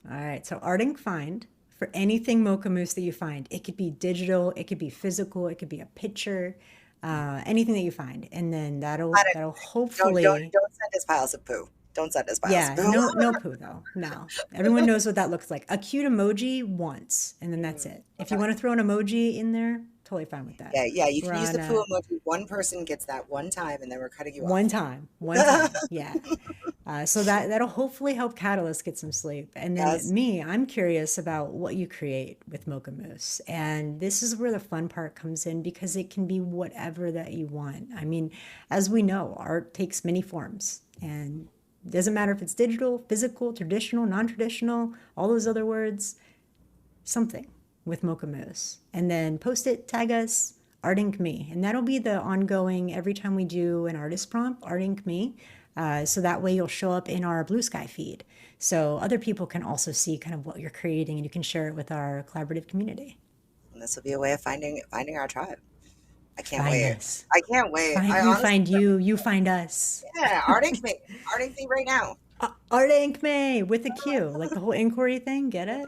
All right, so Arding Find for anything Mocha Mousse that you find. It could be digital, it could be physical, it could be a picture, anything that you find, and then Not that'll anything. Don't don't hopefully, don't send us piles of poo. Don't send us piles of yeah, poo. no poo though. No, everyone knows what that looks like. A cute emoji once, and then that's it. If you Okay. want to throw an emoji in there, totally fine with that. Yeah, yeah. You We're can use on the poo emoji. One person gets that one time, and then we're cutting you off. one time, yeah. So that'll hopefully help Catalyst get some sleep. And then Yes. me, I'm curious about what you create with Mocha Mousse. And this is where the fun part comes in because it can be whatever that you want. I mean, as we know, art takes many forms and it doesn't matter if it's digital, physical, traditional, non-traditional, all those other words, something with Mocha Mousse. And then post it, tag us, ArtInqMe. And that'll be the ongoing every time we do an artist prompt, ArtInqMe. So that way you'll show up in our Blue Sky feed. So other people can also see kind of what you're creating and you can share it with our collaborative community. And this will be a way of finding our tribe. I can't Find wait. us. I can't wait. I We honestly, find you, you find us. yeah, ArtInq right now. ArtInqMe with a Q, like the whole inquiry thing. Get it?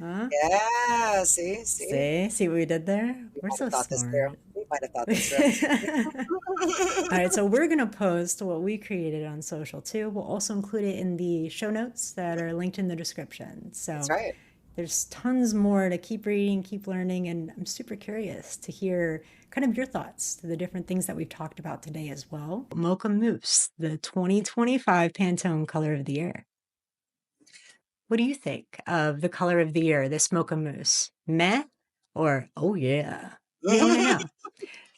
Yeah, see, See what we did there? we We're might so have thought this through. smart. We might have thought All this through. right, so we're going to post what we created on social too. We'll also include it in the show notes that are linked in the description. That's So right. there's tons more to keep reading, keep learning, and I'm super curious to hear kind of your thoughts to the different things that we've talked about today as well. Mocha Mousse, the 2025 Pantone color of the year. What do you think of the color of the year, this Mocha Mousse? Meh or oh yeah? We want to know.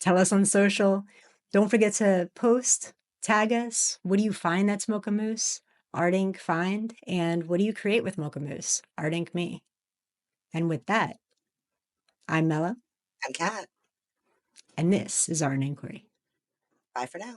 Tell us on social. Don't forget to post, tag us. What do you find that's Mocha Mousse? ArtInq Find. And what do you create with Mocha Mousse? ArtInqMe. And with that, I'm Mela, I'm Kat. and this is Art and Inquiry. Bye for now.